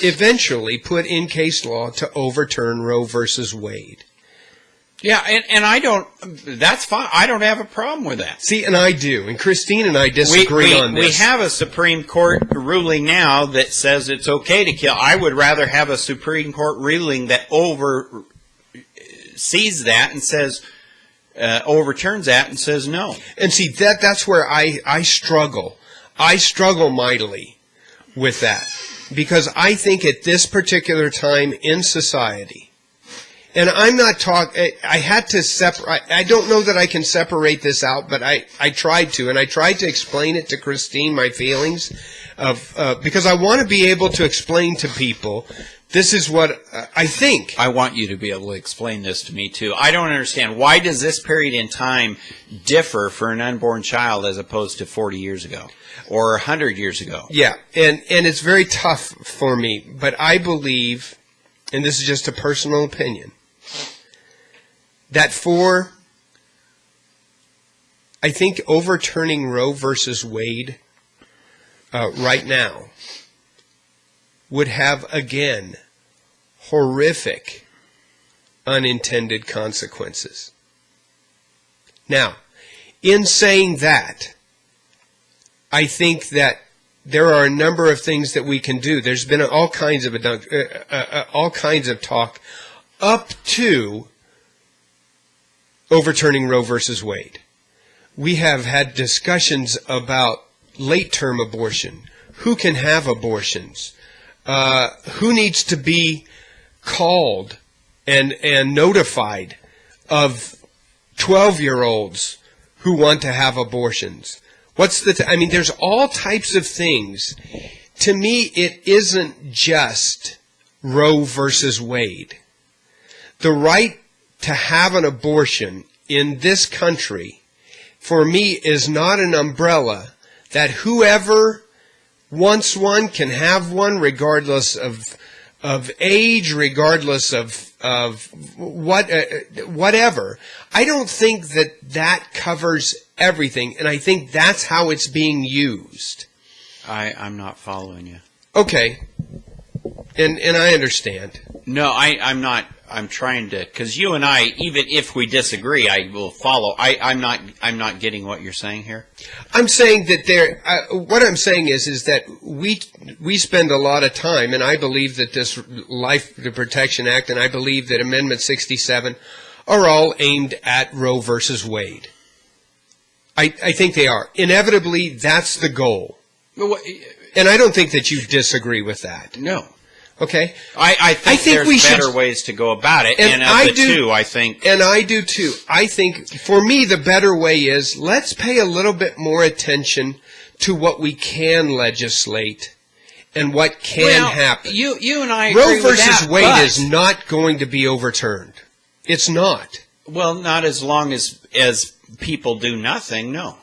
eventually put in case law to overturn Roe versus Wade. Yeah, and I don't. That's fine. I don't have a problem with that. See, and I do. And Christine and I disagree on this. We have a Supreme Court ruling now that says it's okay to kill. I would rather have a Supreme Court ruling that sees that and says overturns that and says no. And see, that's where I struggle. I struggle mightily with that because I think at this particular time in society. And I'm not talking, I had to separate, I don't know that I can separate this out, but I tried to, and I tried to explain it to Christine, my feelings, because I want to be able to explain to people, this is what I think. I want you to be able to explain this to me, too. I don't understand. Why does this period in time differ for an unborn child as opposed to 40 years ago or 100 years ago? Yeah, and it's very tough for me, but I believe, and this is just a personal opinion, that I think overturning Roe versus Wade right now would have, again, horrific unintended consequences. Now, in saying that, I think that there are a number of things that we can do. There's been all kinds of talk up to overturning Roe versus Wade. We have had discussions about late-term abortion, who can have abortions, who needs to be called and notified of 12-year-olds who want to have abortions. There's all types of things. To me, it isn't just Roe versus Wade. The right to have an abortion in this country, for me, is not an umbrella that whoever wants one can have one, regardless of age, regardless of whatever. I don't think that covers everything, and I think that's how it's being used. I'm not following you. Okay, and I understand. No, I'm not. I'm trying to, because you and I, even if we disagree, I will follow. I'm not getting what you're saying here. I'm saying that what I'm saying is that we spend a lot of time, and I believe that this Life Protection Act, and I believe that Amendment 67 are all aimed at Roe versus Wade. I think they are. Inevitably, that's the goal. And I don't think that you disagree with that. No. Okay? I think there's better ways to go about it, and of the two, I think... And I do too. I think, for me, the better way is, let's pay a little bit more attention to what we can legislate and what can happen. You and I agree Roe with versus that, Wade is not going to be overturned. It's not. Well, not as long as people do nothing, no.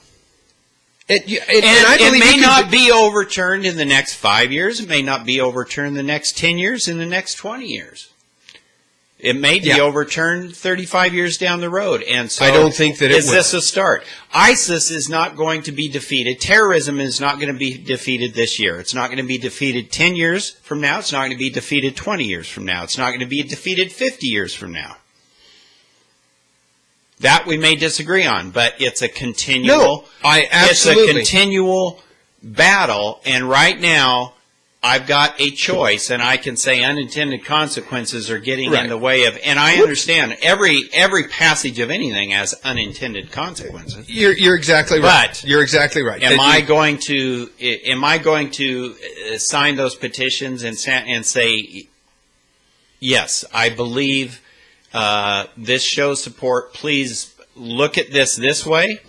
And I believe it may not be overturned in the next 5 years. It may not be overturned in the next 10 years, in the next 20 years. It may be overturned 35 years down the road. And so I don't think that is this a start? ISIS is not going to be defeated. Terrorism is not going to be defeated this year. It's not going to be defeated 10 years from now. It's not going to be defeated 20 years from now. It's not going to be defeated 50 years from now. That we may disagree on, but it's a continual. No, absolutely. It's a continual battle, and right now, I've got a choice, and I can say unintended consequences are getting in the way of. And I understand every passage of anything has unintended consequences. You're exactly right. But you're exactly right. Am I going to sign those petitions and say yes? I believe. This shows support. Please look at this way.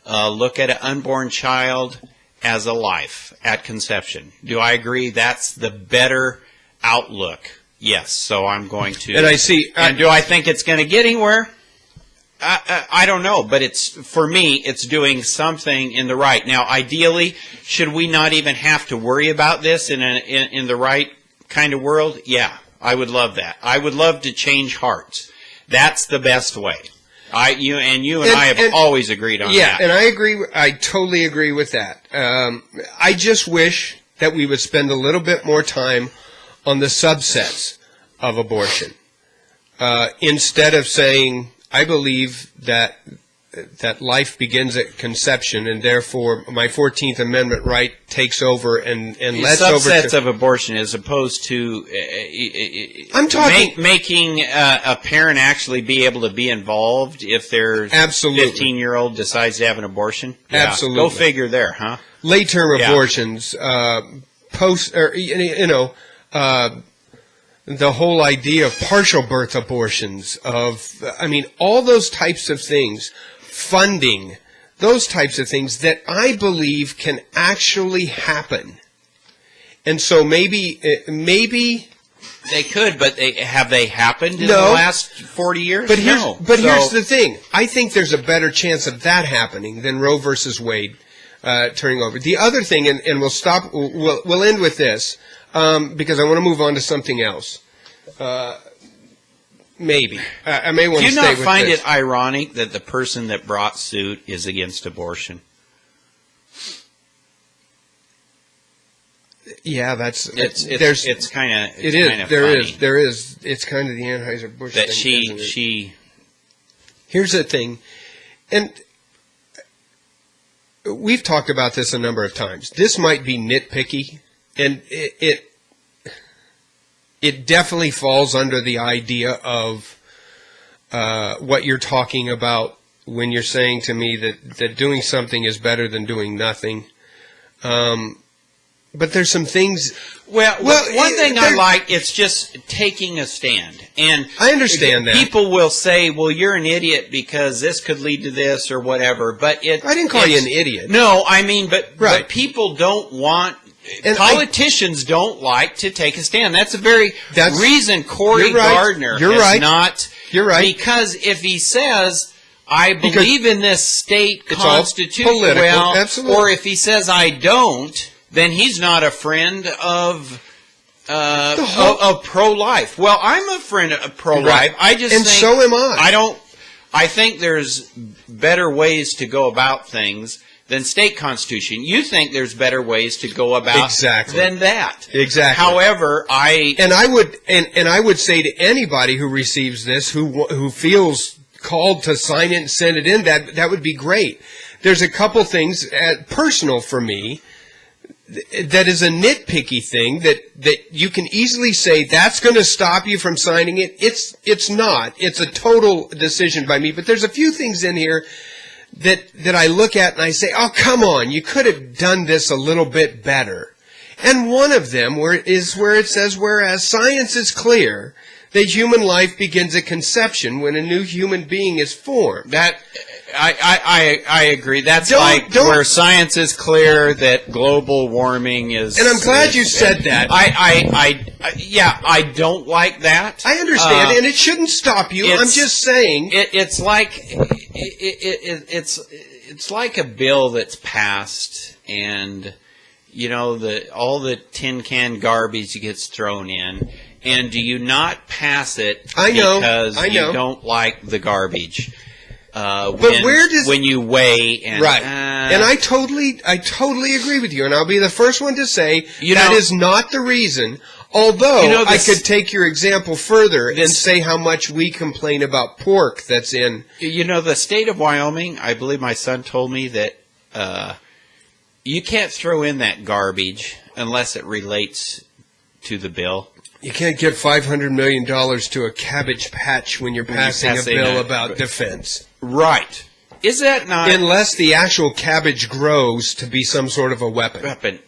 Look at an unborn child as a life at conception. Do I agree that's the better outlook? Yes. So I'm going to. And I see. And do I think it's going to get anywhere? I don't know. But for me, it's doing something in the right. Now, ideally, should we not even have to worry about this in the right kind of world? Yeah, I would love that. I would love to change hearts. That's the best way. You and I have always agreed on that. Yeah, and I agree. I totally agree with that. I just wish that we would spend a little bit more time on the subsets of abortion instead of saying, I believe that life begins at conception, and therefore my 14th Amendment right takes over and lets over subsets of abortion, as opposed to I'm talking making a parent actually be able to be involved if their 15-year-old decides to have an abortion. Yeah. Absolutely, go figure there, huh? Late-term abortions, the whole idea of partial birth abortions, all those types of things. Funding, those types of things that I believe can actually happen. And so maybe they could, but have they happened in the last 40 years? But here's the thing. I think there's a better chance of that happening than Roe versus Wade turning over. The other thing, and we'll stop. We'll end with this because I want to move on to something else. Maybe. I may want to stay with this. Do you not find it ironic that the person that brought suit is against abortion? Yeah, it's kind of there is it's kind of the Anheuser-Busch that thing, she Here's the thing, and we've talked about this a number of times. This might be nitpicky, and it definitely falls under the idea of what you're talking about when you're saying to me that doing something is better than doing nothing. but there's some things. Well, one thing I like, it's just taking a stand. And I understand that. People will say, well, you're an idiot because this could lead to this or whatever. But I didn't call you an idiot. No, I mean, but people don't want, and politicians don't like to take a stand. That's the very reason Cory Gardner has not. You're right. Because if he says, I believe in this state constitution, absolutely. Or if he says I don't, then he's not a friend of pro-life. Well, I'm a friend of pro-life. Right. I just think, so am I. I think there's better ways to go about things than state constitution. You think there's better ways to go about than that. Exactly. However, I would say to anybody who receives this, who feels called to sign it and send it in, that would be great. There's a couple things personal for me that is a nitpicky thing that you can easily say that's going to stop you from signing it. It's not. It's a total decision by me. But there's a few things in here that I look at and I say, oh, come on, you could have done this a little bit better. And one of them is where it says, whereas science is clear that human life begins at conception when a new human being is formed. That I agree. That's where science is clear that global warming is. And I'm glad you said that. I don't like that. I understand, and it shouldn't stop you. I'm just saying it's like a bill that's passed, and all the tin can garbage gets thrown in. And do you not pass it because you don't like the garbage? When you weigh and and I totally agree with you, and I'll be the first one to say that is not the reason. Although I could take your example further and say how much we complain about pork that's in. The state of Wyoming. I believe my son told me that you can't throw in that garbage unless it relates to the bill. You can't get $500 million to a cabbage patch when you're passing a bill about defense. Right. Is that not... Unless the actual cabbage grows to be some sort of a weapon. That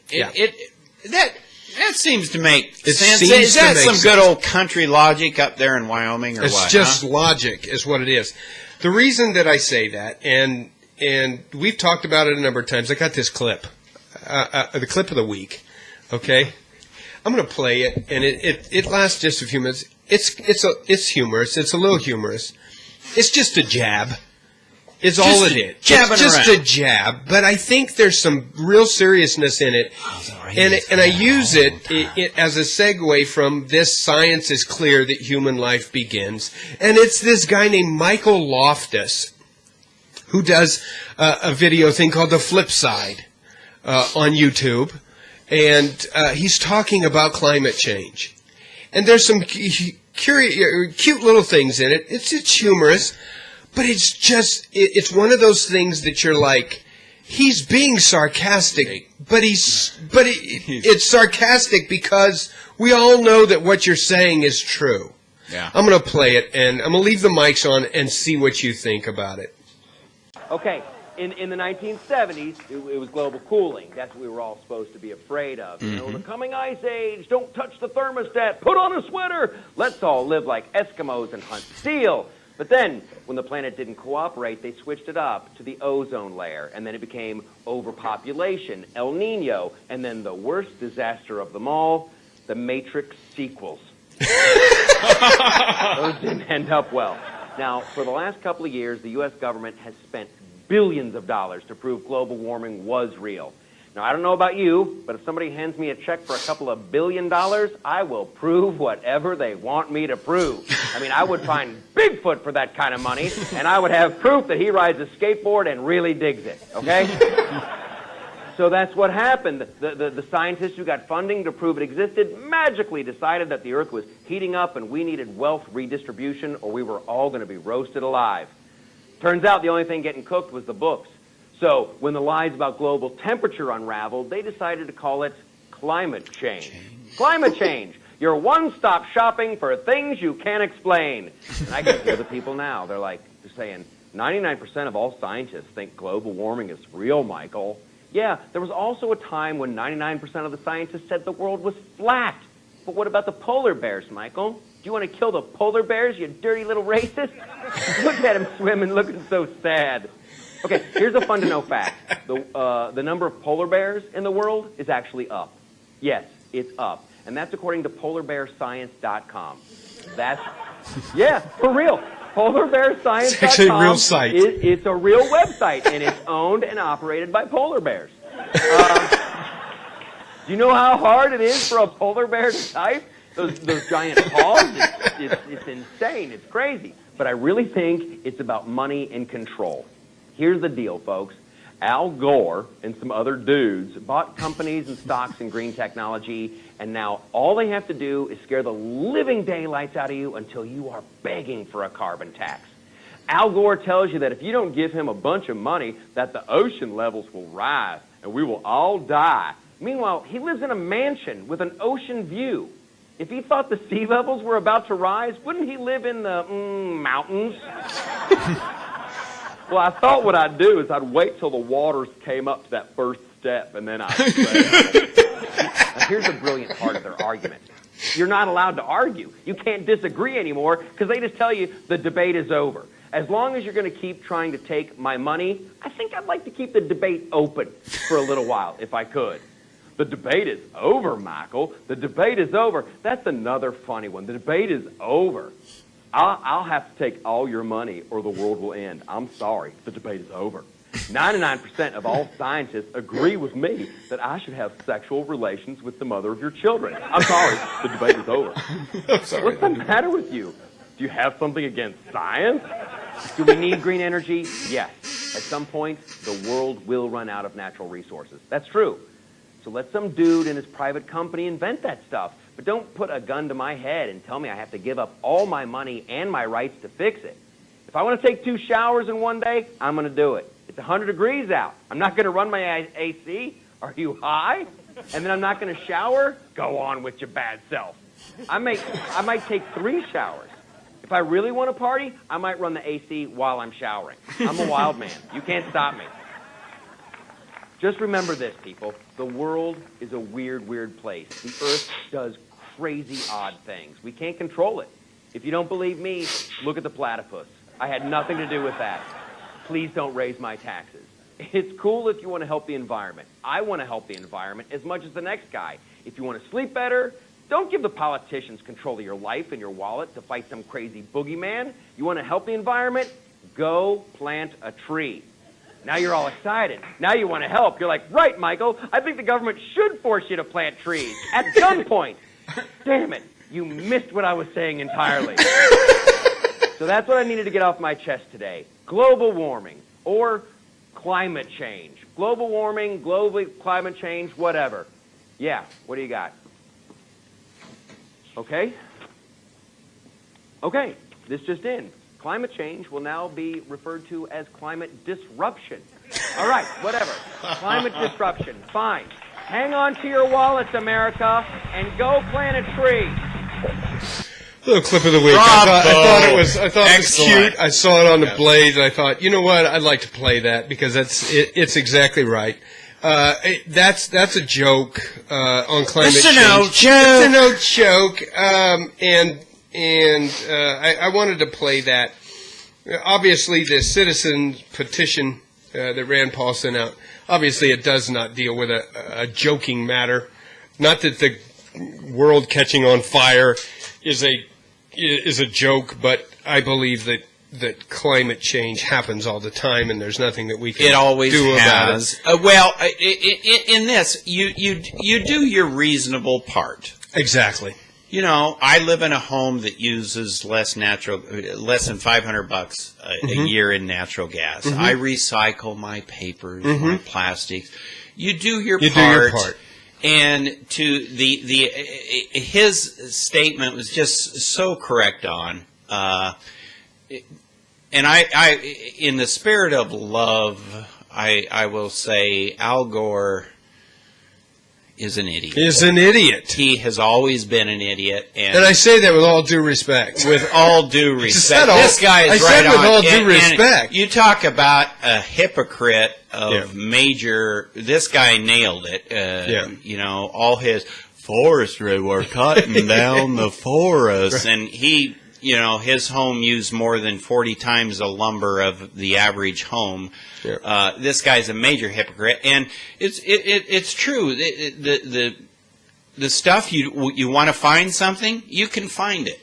seems to make sense. Is that some good old country logic up there in Wyoming or what? It's just logic is what it is. The reason that I say that, and we've talked about it a number of times, I got this clip, the clip of the week, okay? I'm going to play it, and it lasts just a few minutes. It's humorous. It's a little humorous. It's just a jab. Is all it is. It's just a jab, but I think there's some real seriousness in it, and I use it as a segue from this science is clear that human life begins, and it's this guy named Michael Loftus who does a video thing called The Flip Side on YouTube. And he's talking about climate change. And there's some cute little things in it. It's humorous, but it's one of those things that you're like, he's being sarcastic, but it's sarcastic because we all know that what you're saying is true. Yeah. I'm going to play it, and I'm going to leave the mics on and see what you think about it. Okay. In the 1970s, it was global cooling. That's what we were all supposed to be afraid of. The coming ice age, don't touch the thermostat, put on a sweater. Let's all live like Eskimos and hunt seal. But then, when the planet didn't cooperate, they switched it up to the ozone layer. And then it became overpopulation, El Nino, and then the worst disaster of them all, the Matrix sequels. Those didn't end up well. Now, for the last couple of years, the U.S. government has spent billions of dollars to prove global warming was real. Now, I don't know about you, but if somebody hands me a check for a couple of $1 billion, I will prove whatever they want me to prove. I mean, I would find Bigfoot for that kind of money, and I would have proof that he rides a skateboard and really digs it, okay? So that's what happened. The scientists who got funding to prove it existed magically decided that the Earth was heating up and we needed wealth redistribution or we were all going to be roasted alive. Turns out the only thing getting cooked was the books. So when the lies about global temperature unraveled, they decided to call it climate change. Climate change. You're one-stop shopping for things you can't explain. And I can hear the people now. They're saying, 99% of all scientists think global warming is real, Michael. Yeah, there was also a time when 99% of the scientists said the world was flat. But what about the polar bears, Michael? Do you want to kill the polar bears, you dirty little racist? Look at him swimming, looking so sad. Okay, here's a fun-to-know fact. The number of polar bears in the world is actually up. Yes, it's up. And that's according to polarbearscience.com. Yeah, for real. Polarbearscience.com. It's actually a real site. It's a real website, and it's owned and operated by polar bears. Do you know how hard it is for a polar bear to type? Those giant paws? It's insane. It's crazy. But I really think it's about money and control. Here's the deal, folks. Al Gore and some other dudes bought companies and stocks in green technology, and now all they have to do is scare the living daylights out of you until you are begging for a carbon tax. Al Gore tells you that if you don't give him a bunch of money, that the ocean levels will rise and we will all die. Meanwhile, he lives in a mansion with an ocean view. If he thought the sea levels were about to rise, wouldn't he live in the mountains? Well, I thought what I'd do is I'd wait till the waters came up to that first step, and then I'd say. Now, here's the brilliant part of their argument. You're not allowed to argue. You can't disagree anymore because they just tell you the debate is over. As long as you're going to keep trying to take my money, I think I'd like to keep the debate open for a little while, if I could. The debate is over, Michael. The debate is over. That's another funny one. The debate is over. I'll have to take all your money or the world will end. I'm sorry. The debate is over. 99% of all scientists agree with me that I should have sexual relations with the mother of your children. I'm sorry. The debate is over. I'm sorry. What's the matter with you? Do you have something against science? Do we need green energy? Yes. At some point, the world will run out of natural resources. That's true. So let some dude in his private company invent that stuff. But don't put a gun to my head and tell me I have to give up all my money and my rights to fix it. If I want to take 2 showers in one day, I'm going to do it. It's 100 degrees out. I'm not going to run my AC. Are you high? And then I'm not going to shower? Go on with your bad self. I might take 3 showers. If I really want to party, I might run the AC while I'm showering. I'm a wild man. You can't stop me. Just remember this, people. The world is a weird, weird place. The earth does crazy, odd things. We can't control it. If you don't believe me, look at the platypus. I had nothing to do with that. Please don't raise my taxes. It's cool if you want to help the environment. I want to help the environment as much as the next guy. If you want to sleep better, don't give the politicians control of your life and your wallet to fight some crazy boogeyman. You want to help the environment? Go plant a tree. Now you're all excited. Now you want to help. You're like, right, Michael, I think the government should force you to plant trees at gunpoint. Damn it, you missed what I was saying entirely. So that's what I needed to get off my chest today. Global warming or climate change. Global warming, climate change, whatever. Yeah, what do you got? Okay? Okay, this just in. Climate change will now be referred to as climate disruption. All right, whatever. Climate disruption, fine. Hang on to your wallets, America, and go plant a tree. Little clip of the week. I thought it was cute. I saw it on the Blaze, and I thought, you know what? I'd like to play that because it's exactly right. That's a joke on climate change. It's a no joke. I wanted to play that. Obviously, the citizen petition that Rand Paul sent out, obviously it does not deal with a joking matter. Not that the world catching on fire is a joke, but I believe that climate change happens all the time, and there's nothing that we can do about it. Well, in this, you do your reasonable part. Exactly. You know, I live in a home that uses less than $500 a year in natural gas. Mm-hmm. I recycle my papers, my plastics. You do your part. And to his statement was just so correct on. And I, in the spirit of love, I will say Al Gore is an idiot. Is an idiot. He has always been an idiot. And I say that with all due respect. With all due respect. This guy is right on. I said with all due respect. You talk about a hypocrite of major... This guy nailed it. You know, all his forestry were cutting down the forest. And he... You know, his home used more than 40 times the lumber of the average home. This guy's a major hypocrite, and it's true. The stuff you want to find something, you can find it.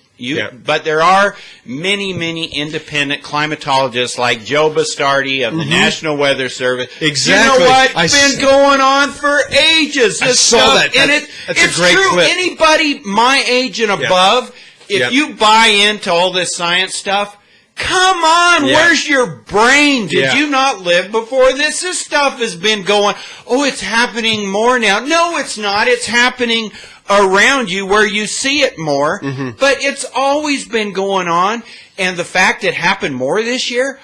But there are many independent climatologists like Joe Bastardi of the National Weather Service. Exactly. You know what? It's been going on for ages. I saw that. That's a great clip. Anybody my age and above. If you buy into all this science stuff, come on, where's your brain? Did you not live before this? This stuff has been going, it's happening more now. No, it's not. It's happening around you where you see it more. But it's always been going on. And the fact it happened more this year,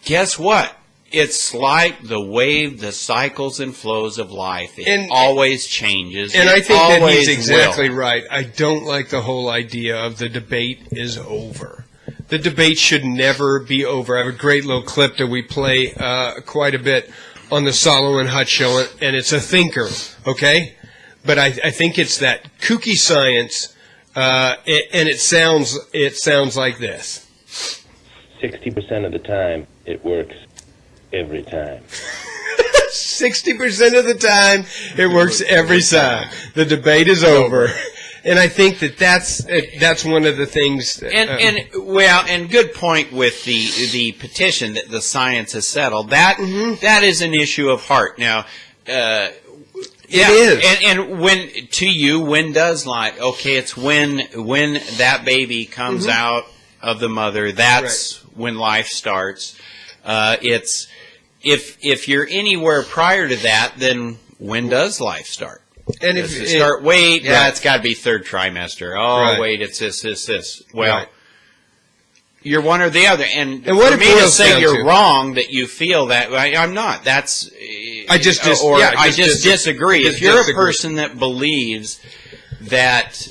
guess what? It's like the wave, the cycles and flows of life. It always changes. And I think that he's exactly right. I don't like the whole idea of the debate is over. The debate should never be over. I have a great little clip that we play quite a bit on the Solomon Hutch Show, and it's a thinker, okay? But I think it's that kooky science, and it sounds like this. 60% of the time, it works. Every time. 60% of the time, it works every time. The debate is over. And I think that's one of the things. And good point with the petition that the science has settled. That is an issue of heart. Now, it is. And when does life? Okay, it's when that baby comes out of the mother. That's when life starts. It's if you're anywhere prior to that, then when does life start? And does it start? Wait, it's got to be third trimester. Wait, it's this. Well, you're one or the other. And what for me to say you're wrong that you feel that, I'm not. That's I just disagree. If you're a person that believes that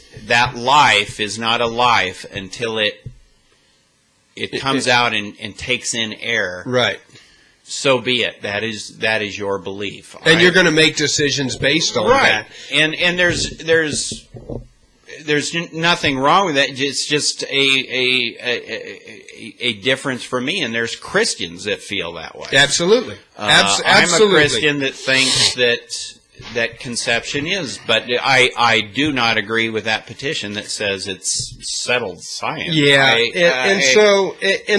life is not a life until it comes out and takes in air. Right. So be it. That is your belief. And you're going to make decisions based on that. And there's nothing wrong with that. It's just a difference for me. And there's Christians that feel that way. Absolutely. I'm a Christian that thinks that conception is, but I do not agree with that petition that says it's settled science.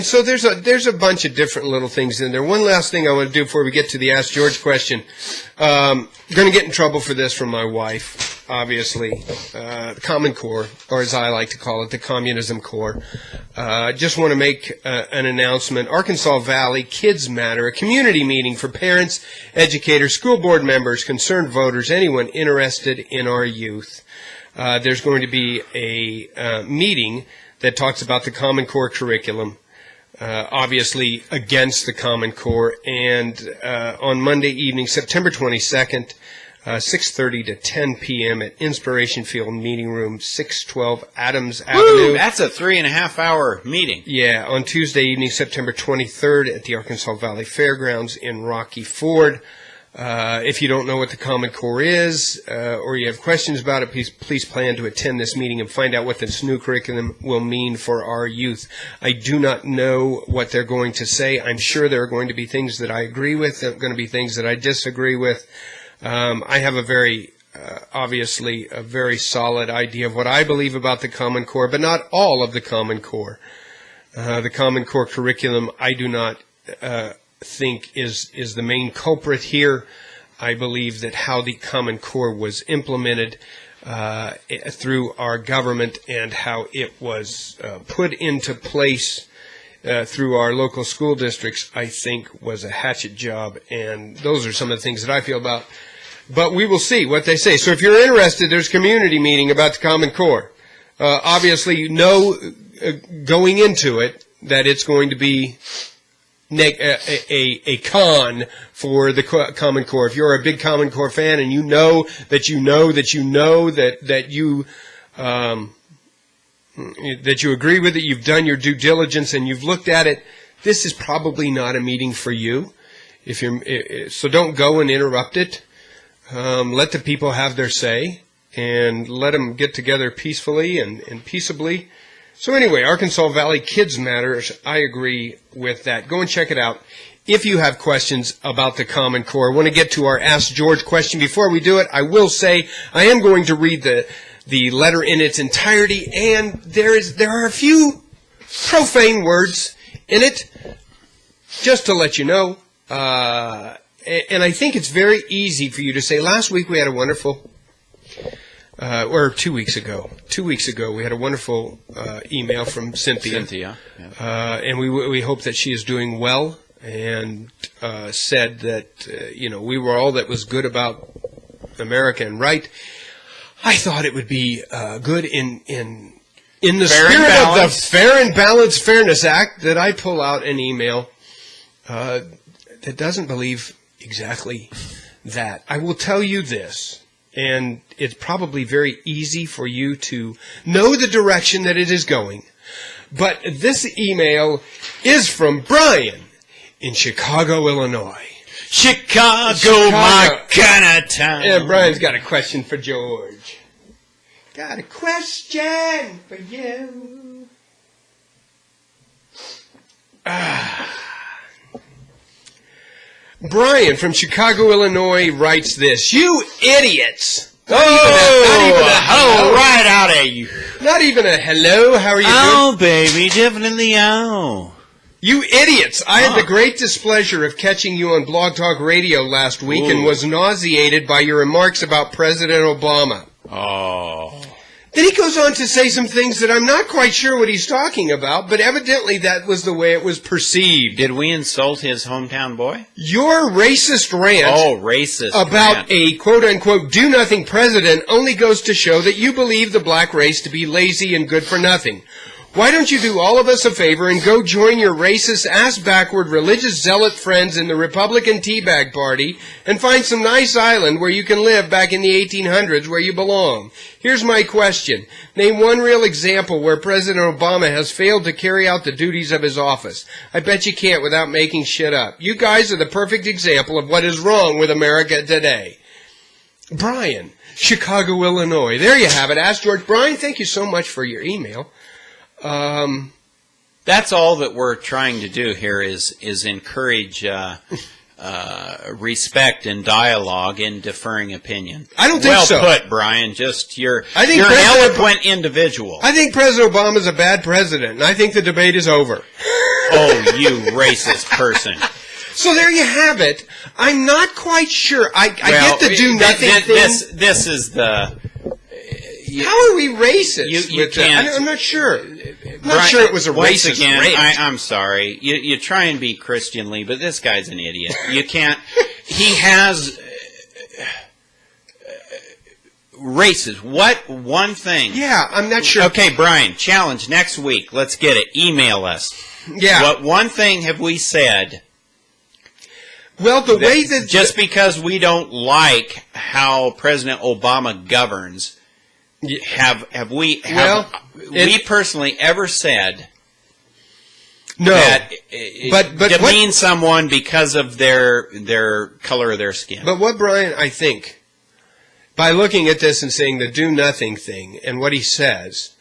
So there's a bunch of different little things in there. One last thing I want to do before we get to the Ask George question. I'm going to get in trouble for this from my wife, obviously. The Common Core, or as I like to call it, the Communism Core. Just want to make an announcement. Arkansas Valley Kids Matter, a community meeting for parents, educators, school board members, concerned voters, anyone interested in our youth. There's going to be a meeting that talks about the Common Core curriculum, obviously against the Common Core, and on Monday evening, September 22nd, 6:30 to 10 p.m. at Inspiration Field Meeting Room, 612 Adams Avenue. That's a 3.5-hour meeting. Yeah, on Tuesday evening, September 23rd at the Arkansas Valley Fairgrounds in Rocky Ford. If you don't know what the Common Core is, or you have questions about it, please plan to attend this meeting and find out what this new curriculum will mean for our youth. I do not know what they're going to say. I'm sure there are going to be things that I agree with. There are going to be things that I disagree with. I have obviously a very solid idea of what I believe about the Common Core, but not all of the Common Core. The Common Core curriculum, I do not think is the main culprit here. I believe that how the Common Core was implemented through our government and how it was put into place through our local school districts, I think was a hatchet job, and those are some of the things that I feel about. But we will see what they say. So if you're interested, there's a community meeting about the Common Core. Obviously, you know going into it that it's going to be a con for the Common Core. If you're a big Common Core fan and you know that you agree with it, you've done your due diligence and you've looked at it, this is probably not a meeting for you. So don't go and interrupt it. Let the people have their say and let them get together peacefully and peaceably. So anyway, Arkansas Valley Kids Matters, I agree with that. Go and check it out. If you have questions about the Common Core, I want to get to our Ask George question. Before we do it, I will say I am going to read the letter in its entirety, and there are a few profane words in it, just to let you know. And I think it's very easy for you to say, last week we had a wonderful, or 2 weeks ago, we had a wonderful email from Cynthia. Yeah. And we hope that she is doing well, and said that, we were all that was good about America and right. I thought it would be good in the spirit of the Fair and Balanced Fairness Act that I pull out an email that doesn't believe exactly that. I will tell you this, and it's probably very easy for you to know the direction that it is going, but this email is from Brian in Chicago, Illinois. Chicago, my kind of town. And Brian's got a question for George. Got a question for you. Brian from Chicago, Illinois writes this. You idiots! Not even a hello. Right out of you. Not even a hello. How are you doing? Oh, baby, definitely oh. You idiots! I had the great displeasure of catching you on Blog Talk Radio last week and was nauseated by your remarks about President Obama. Oh. Then he goes on to say some things that I'm not quite sure what he's talking about, but evidently that was the way it was perceived. Did we insult his hometown boy? Your racist rant about a quote-unquote do-nothing president only goes to show that you believe the black race to be lazy and good for nothing. Why don't you do all of us a favor and go join your racist, ass-backward, religious zealot friends in the Republican Teabag Party and find some nice island where you can live back in the 1800s where you belong? Here's my question. Name one real example where President Obama has failed to carry out the duties of his office. I bet you can't without making shit up. You guys are the perfect example of what is wrong with America today. Brian, Chicago, Illinois. There you have it. Ask George. Brian, thank you so much for your email. That's all that we're trying to do here is encourage respect and dialogue in deferring opinion. I don't think so. Well put, Brian. Just you're an eloquent individual. I think President Obama is a bad president, and I think the debate is over. Oh, you racist person. So there you have it. I'm not quite sure. I get the do-nothing thing. This is the... How are we racist? You can't. I'm not sure. I'm not sure it was a racist rant. I'm sorry. You try and be Christianly, but this guy's an idiot. You can't. He has racist. What one thing? Yeah, I'm not sure. Okay, Brian, challenge next week. Let's get it. Email us. Yeah. What one thing have we said? Well, the way that... Just because we don't like how President Obama governs... Have we personally ever said that demean someone because of their color of their skin? But what Brian, I think, by looking at this and saying the do nothing thing and what he says,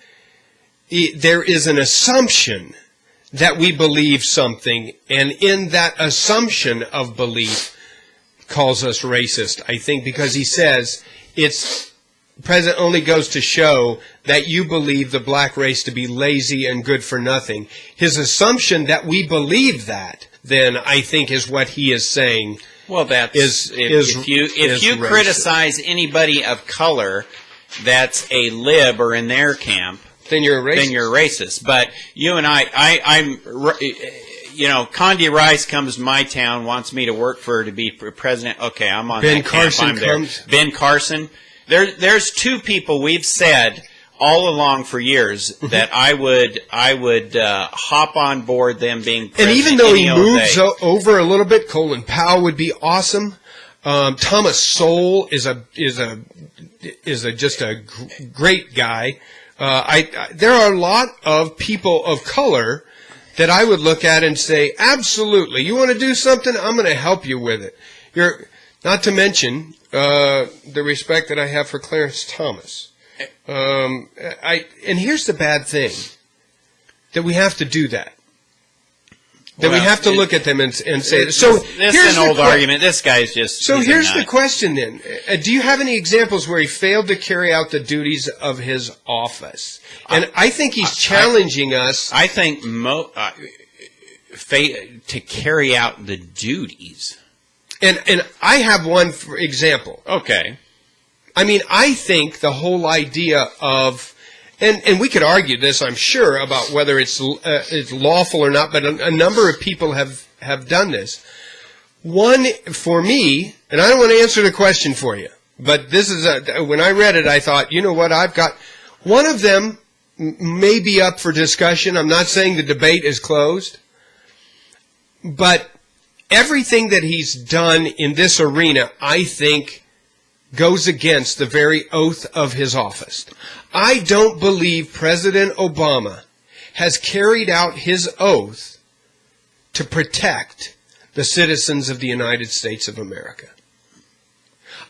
there is an assumption that we believe something, and in that assumption of belief calls us racist, I think, because he says President only goes to show that you believe the black race to be lazy and good for nothing. His assumption that we believe that, then, I think, is what he is saying. Well, if you criticize anybody of color that's a lib or in their camp, then you're a racist. Then you're racist. But you and I'm Condi Rice comes to my town, wants me to work for her to be president. Okay, I'm on Ben that Carson camp. I'm there. comes. Ben Carson. There's two people we've said all along for years that I would hop on board them being president. And even though he any old moves day. over a little bit, Colin Powell would be awesome. Thomas Sowell is just a great guy. There are a lot of people of color that I would look at and say, absolutely, you want to do something? I'm going to help you with it. Not to mention the respect that I have for Clarence Thomas. And here's the bad thing, that we have to do that. That we have to look at them and say, so this here's is an old argument. This guy's just... So he's a here's nut. the question then. Do you have any examples where he failed to carry out the duties of his office? And I think he's challenging us. I think to carry out the duties. And I have one for example. Okay. I mean, I think the whole idea of, and we could argue this, I'm sure, about whether it's lawful or not, but a number of people have done this. One, for me, and I don't want to answer the question for you, but this is when I read it, I thought, you know what, I've got, one of them may be up for discussion. I'm not saying the debate is closed, but everything that he's done in this arena, I think, goes against the very oath of his office. I don't believe President Obama has carried out his oath to protect the citizens of the United States of America.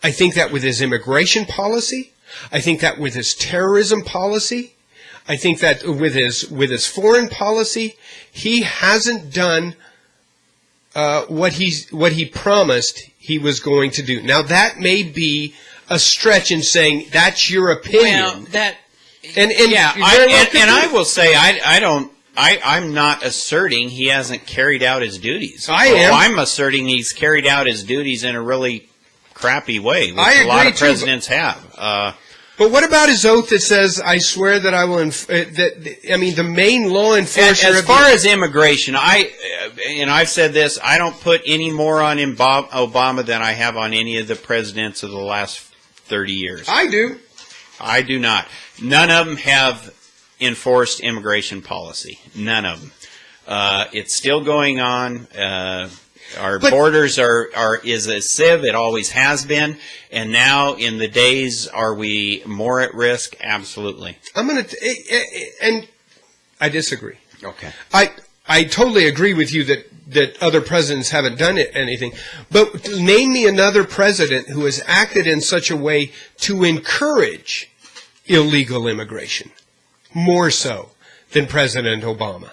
I think that with his immigration policy, I think that with his terrorism policy, I think that with his foreign policy, he hasn't done what he promised he was going to do. Now that may be a stretch in saying that's your opinion. Well, yeah, I will say I'm not asserting he hasn't carried out his duties. I am. I'm asserting he's carried out his duties in a really crappy way, which I a lot agree of presidents have. But what about his oath that says, I swear that I will, the main law enforcer... As far as immigration, I've said this, I don't put any more on Obama than I have on any of the presidents of the last 30 years. I do. I do not. None of them have enforced immigration policy. None of them. It's still going on. Our borders is a sieve. It always has been. And now, in the days, are we more at risk? Absolutely. And I disagree. Okay. I totally agree with you that other presidents haven't done anything. But name me another president who has acted in such a way to encourage illegal immigration, more so than President Obama.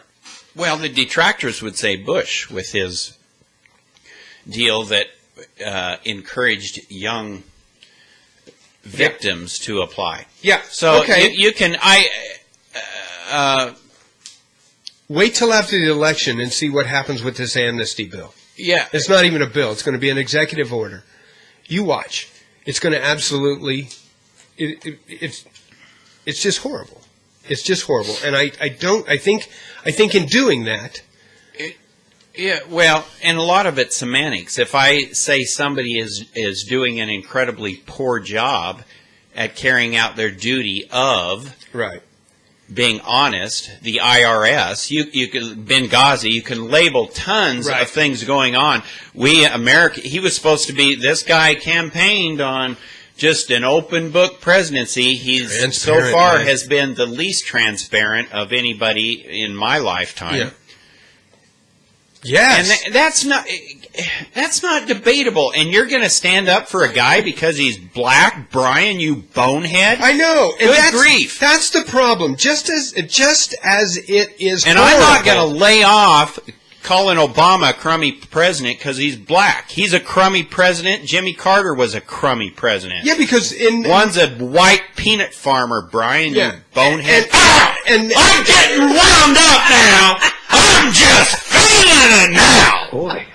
Well, the detractors would say Bush with his deal that encouraged young victims to apply. Yeah. So okay. you can wait till after the election and see what happens with this amnesty bill. Yeah. It's not even a bill. It's going to be an executive order. You watch. It's going to absolutely. It's just horrible. It's just horrible. And I think in doing that. Yeah, well, and a lot of it's semantics. If I say somebody is doing an incredibly poor job at carrying out their duty of right. being honest, the IRS, you can Benghazi, you can label tons right. of things going on. He was supposed to be, this guy campaigned on just an open book presidency. He's so far right. has been the least transparent of anybody in my lifetime. Yeah. Yes. And that's not debatable. And you're going to stand up for a guy because he's black, Brian, you bonehead? I know. And Good grief. That's the problem. Just as it is And horrible. I'm not going to lay off calling Obama a crummy president because he's black. He's a crummy president. Jimmy Carter was a crummy president. Yeah, because one's a white peanut farmer, Brian, yeah. you bonehead. And I'm getting wound up now. I'm just feeling it now. Boy,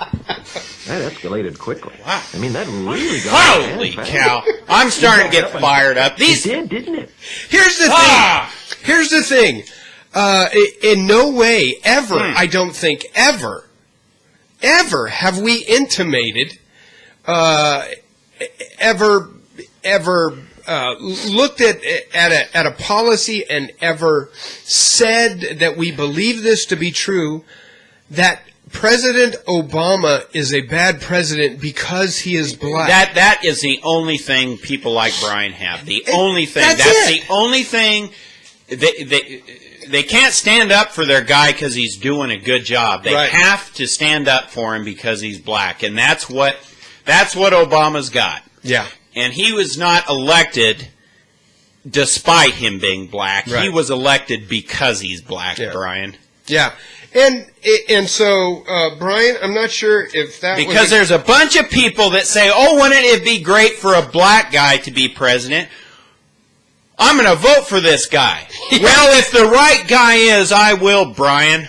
that escalated quickly. Wow. I mean, that really got Holy cow. I'm starting to get fired up. It did, didn't it? Here's the thing. Here's the thing. In no way, ever, I don't think, ever have we intimated, ever looked at a policy and ever said that we believe this to be true, that President Obama is a bad president because he is black. That is the only thing people like Brian have. The only thing. That's the only thing. They can't stand up for their guy because he's doing a good job. They have to stand up for him because he's black, and that's what Obama's got. Yeah. And he was not elected despite him being black. Right. He was elected because he's black, Yeah. Brian. Yeah. And so, Brian, I'm not sure if that Because there's a bunch of people that say, oh, wouldn't it be great for a black guy to be president? I'm going to vote for this guy. Well, if the right guy is, I will, Brian.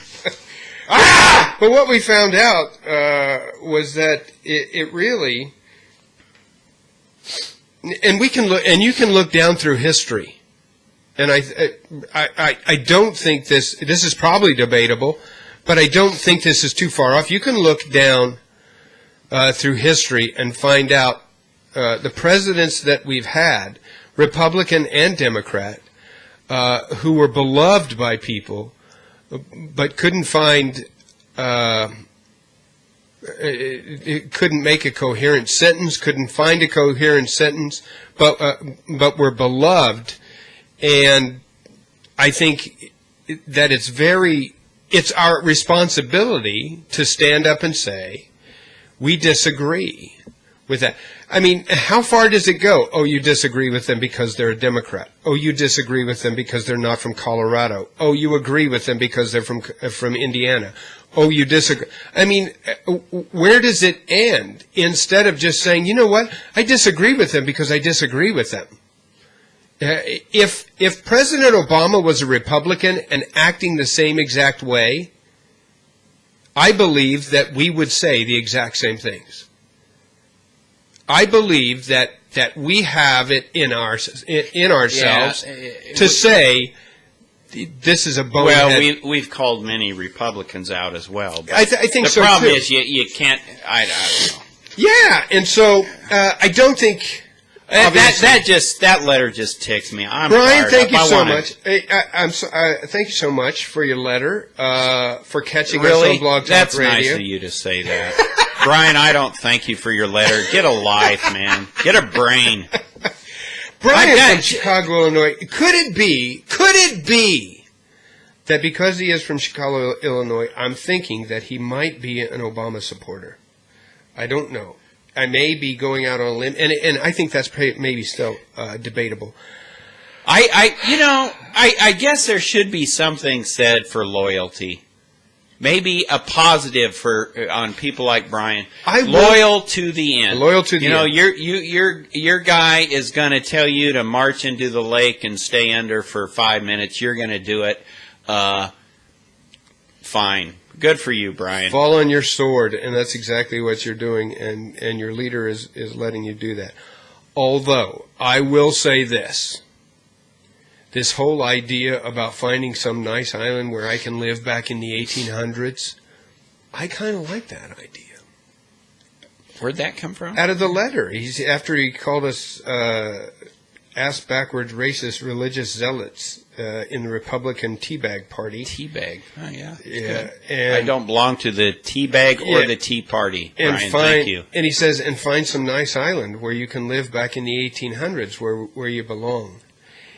But what we found out was that it really, and we can look, and you can look down through history, and I don't think this is probably debatable, but I don't think this is too far off. You can look down through history and find out the presidents that we've had, Republican and Democrat, who were beloved by people, but couldn't find, couldn't make a coherent sentence, couldn't find a coherent sentence, but were beloved. And I think that it's our responsibility to stand up and say, we disagree with that. I mean, how far does it go? Oh, you disagree with them because they're a Democrat. Oh, you disagree with them because they're not from Colorado. Oh, you agree with them because they're from Indiana. Oh, you disagree. I mean, where does it end? Instead of just saying, you know what, I disagree with them because I disagree with them. If President Obama was a Republican and acting the same exact way, I believe that we would say the exact same things. I believe that we have it in ourselves to say this is a bonehead. Well, we've called many Republicans out as well. But I think so, the problem too. is you can't. I don't know. Yeah, and so I don't think. That letter just ticks me. I'm Brian, thank you up. so much. Thank you so much for your letter, for catching us Really? on Blog Talk That's Radio. nice of you to say that. Brian, I don't thank you for your letter. Get a life, man. Get a brain. Brian from Chicago, Illinois. Could it be that because he is from Chicago, Illinois, I'm thinking that he might be an Obama supporter? I don't know. I may be going out on a limb, and I think that's maybe still debatable. I guess there should be something said for loyalty. Maybe a positive on people like Brian. Loyal to the end. Loyal to the end. Your guy is going to tell you to march into the lake and stay under for 5 minutes. You're going to do it. Fine. Good for you, Brian. Fall on your sword, and that's exactly what you're doing, and your leader is letting you do that. Although, I will say this whole idea about finding some nice island where I can live back in the 1800s, I kind of like that idea. Where'd that come from? Out of the letter. After he called us ass-backwards, racist, religious zealots in the Republican Teabag Party. Teabag. Oh, yeah. Yeah. I don't belong to the Teabag or the Tea Party, Brian. Thank you. And he says, and find some nice island where you can live back in the 1800s where you belong.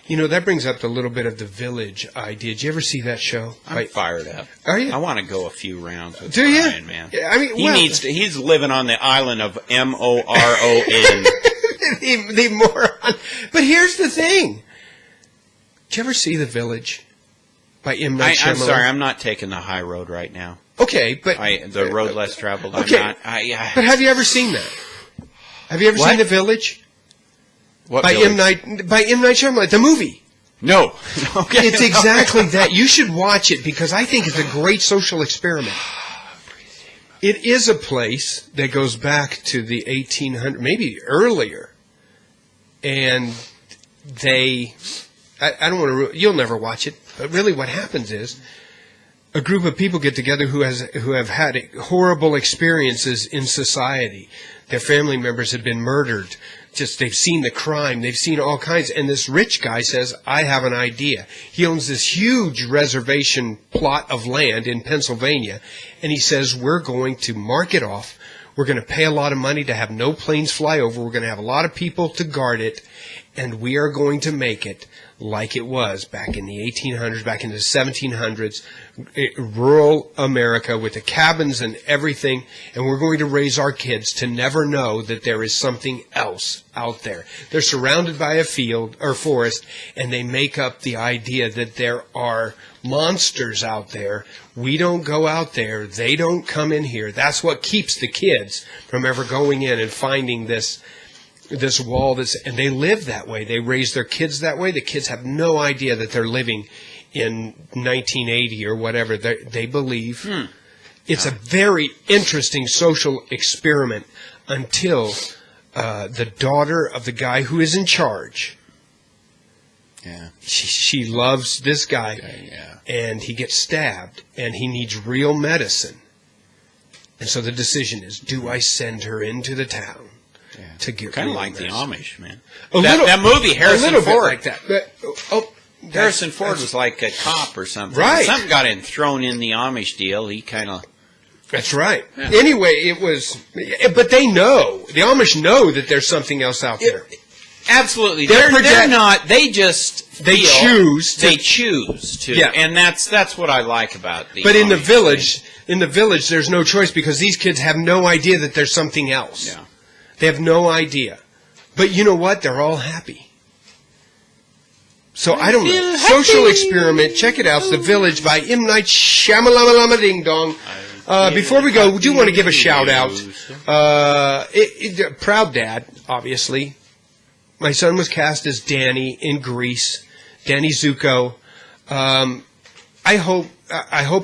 You know, that brings up a little bit of the Village idea. Did you ever see that show? I'm fired up. Are you? I want to go a few rounds with Do Brian, you? man. I mean, he's living on the island of Moron. the moron. But here's the thing. Did you ever see The Village by M. Night Shyamalan? I'm sorry, I'm not taking the high road right now. Okay, but the road less traveled. Okay, I'm not. But have you ever seen that? Have you ever seen The Village? What by Village? by M. Night Shyamalan, the movie. No. Okay. It's exactly that. You should watch it because I think it's a great social experiment. It is a place that goes back to the 1800s, maybe earlier, and I don't want to. You'll never watch it, but really, what happens is a group of people get together who have had horrible experiences in society. Their family members have been murdered. they've seen the crime, they've seen all kinds. And this rich guy says, I have an idea. He owns this huge reservation plot of land in Pennsylvania. And he says, we're going to mark it off. We're going to pay a lot of money to have no planes fly over. We're going to have a lot of people to guard it. And we are going to make it like it was back in the 1800s, back in the 1700s, rural America with the cabins and everything. And we're going to raise our kids to never know that there is something else out there. They're surrounded by a field or forest, and they make up the idea that there are monsters out there. We don't go out there. They don't come in here. That's what keeps the kids from ever going in and finding this wall, and they live that way. They raise their kids that way. The kids have no idea that they're living in 1980 or whatever. They believe. It's a very interesting social experiment until the daughter of the guy who is in charge, she loves this guy, and he gets stabbed, and he needs real medicine. And so the decision is, do I send her into the town? To get kind of like the Amish, man. That movie, Harrison Ford. Bit like that. Harrison Ford was like a cop or something. Right. Something got him thrown in the Amish deal. He kind of... That's right. Yeah. Anyway, it was... But they know. The Amish know that there's something else out there. Absolutely. They're not... They just... They choose to... They choose to. Yeah. And that's what I like about the But Amish in the village, there's no choice because these kids have no idea that there's something else. Yeah. They have no idea. But you know what? They're all happy. So I don't know. Social Experiment. Check it out. It's The Village by M. Night Shyamalan Ding Dong. Before we go, we do want to give a shout out. Proud dad, obviously. My son was cast as Danny in Grease. Danny Zuko. I hope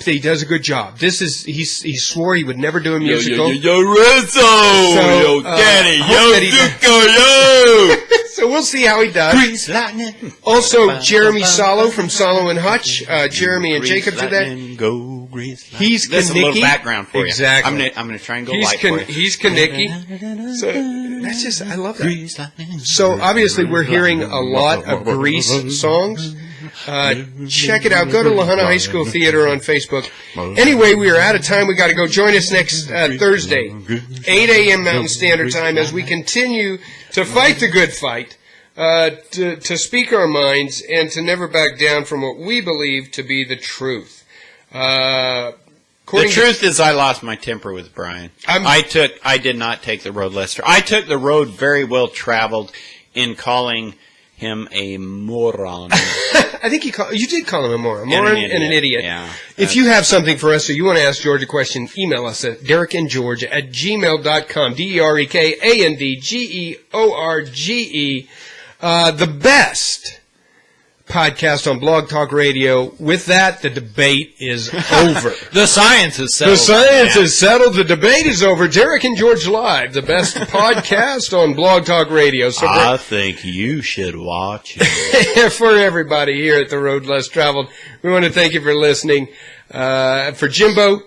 that he does a good job. He swore he would never do a musical. Yo, Rizzo! Yo, Danny! Yo, Zuko! Yo! So we'll see how he does. Grease lightning. Also, Jeremy Solo from Solo and Hutch. Jeremy and Jacob did that. Go, Grease lightning. He's That's a little Kaniki. background for you. Exactly. I'm gonna try and go light for you. He's Kaniki. So that's just, I love that. So obviously we're hearing a lot of Grease songs. Check it out. Go to Lahana High School Theater on Facebook. Anyway, we are out of time. We got to go. Join us next Thursday, 8 a.m. Mountain Standard Time, as we continue to fight the good fight, to speak our minds, and to never back down from what we believe to be the truth. The truth is, I lost my temper with Brian. I did not take the road less. I took the road very well traveled in calling him a moron. I think you did call him a moron. And an idiot. Yeah. If you have something for us or you want to ask George a question, email us at derekandgeorge@gmail.com. DerekandGeorge. The best podcast on Blog Talk Radio. With that, the debate is over. The science is settled. The debate is over. Derek and George Live, the best podcast on Blog Talk Radio. So I think you should watch it. For everybody here at The Road Less Traveled, we want to thank you for listening. For Jimbo,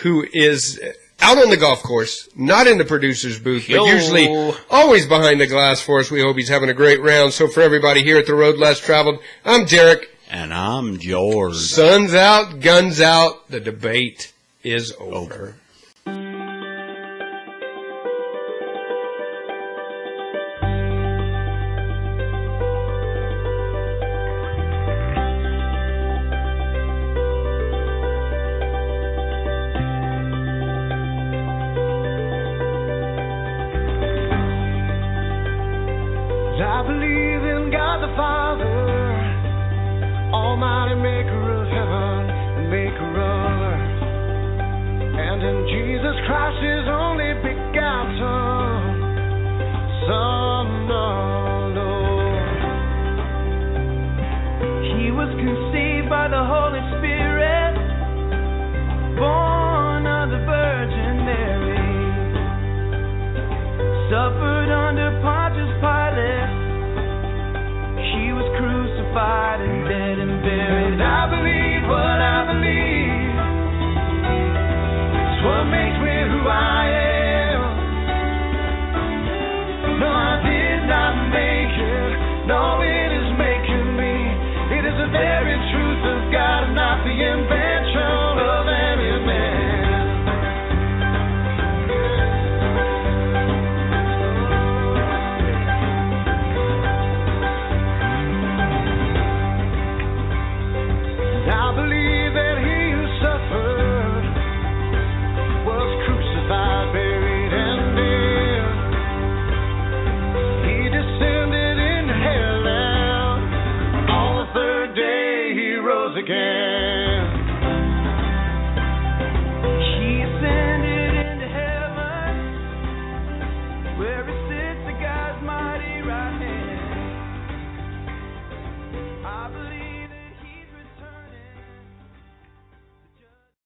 who is out on the golf course, not in the producer's booth, but usually always behind the glass for us. We hope he's having a great round. So for everybody here at The Road Less Traveled, I'm Derek. And I'm George. Sun's out, guns out. The debate is over. I believe in God the Father, Almighty Maker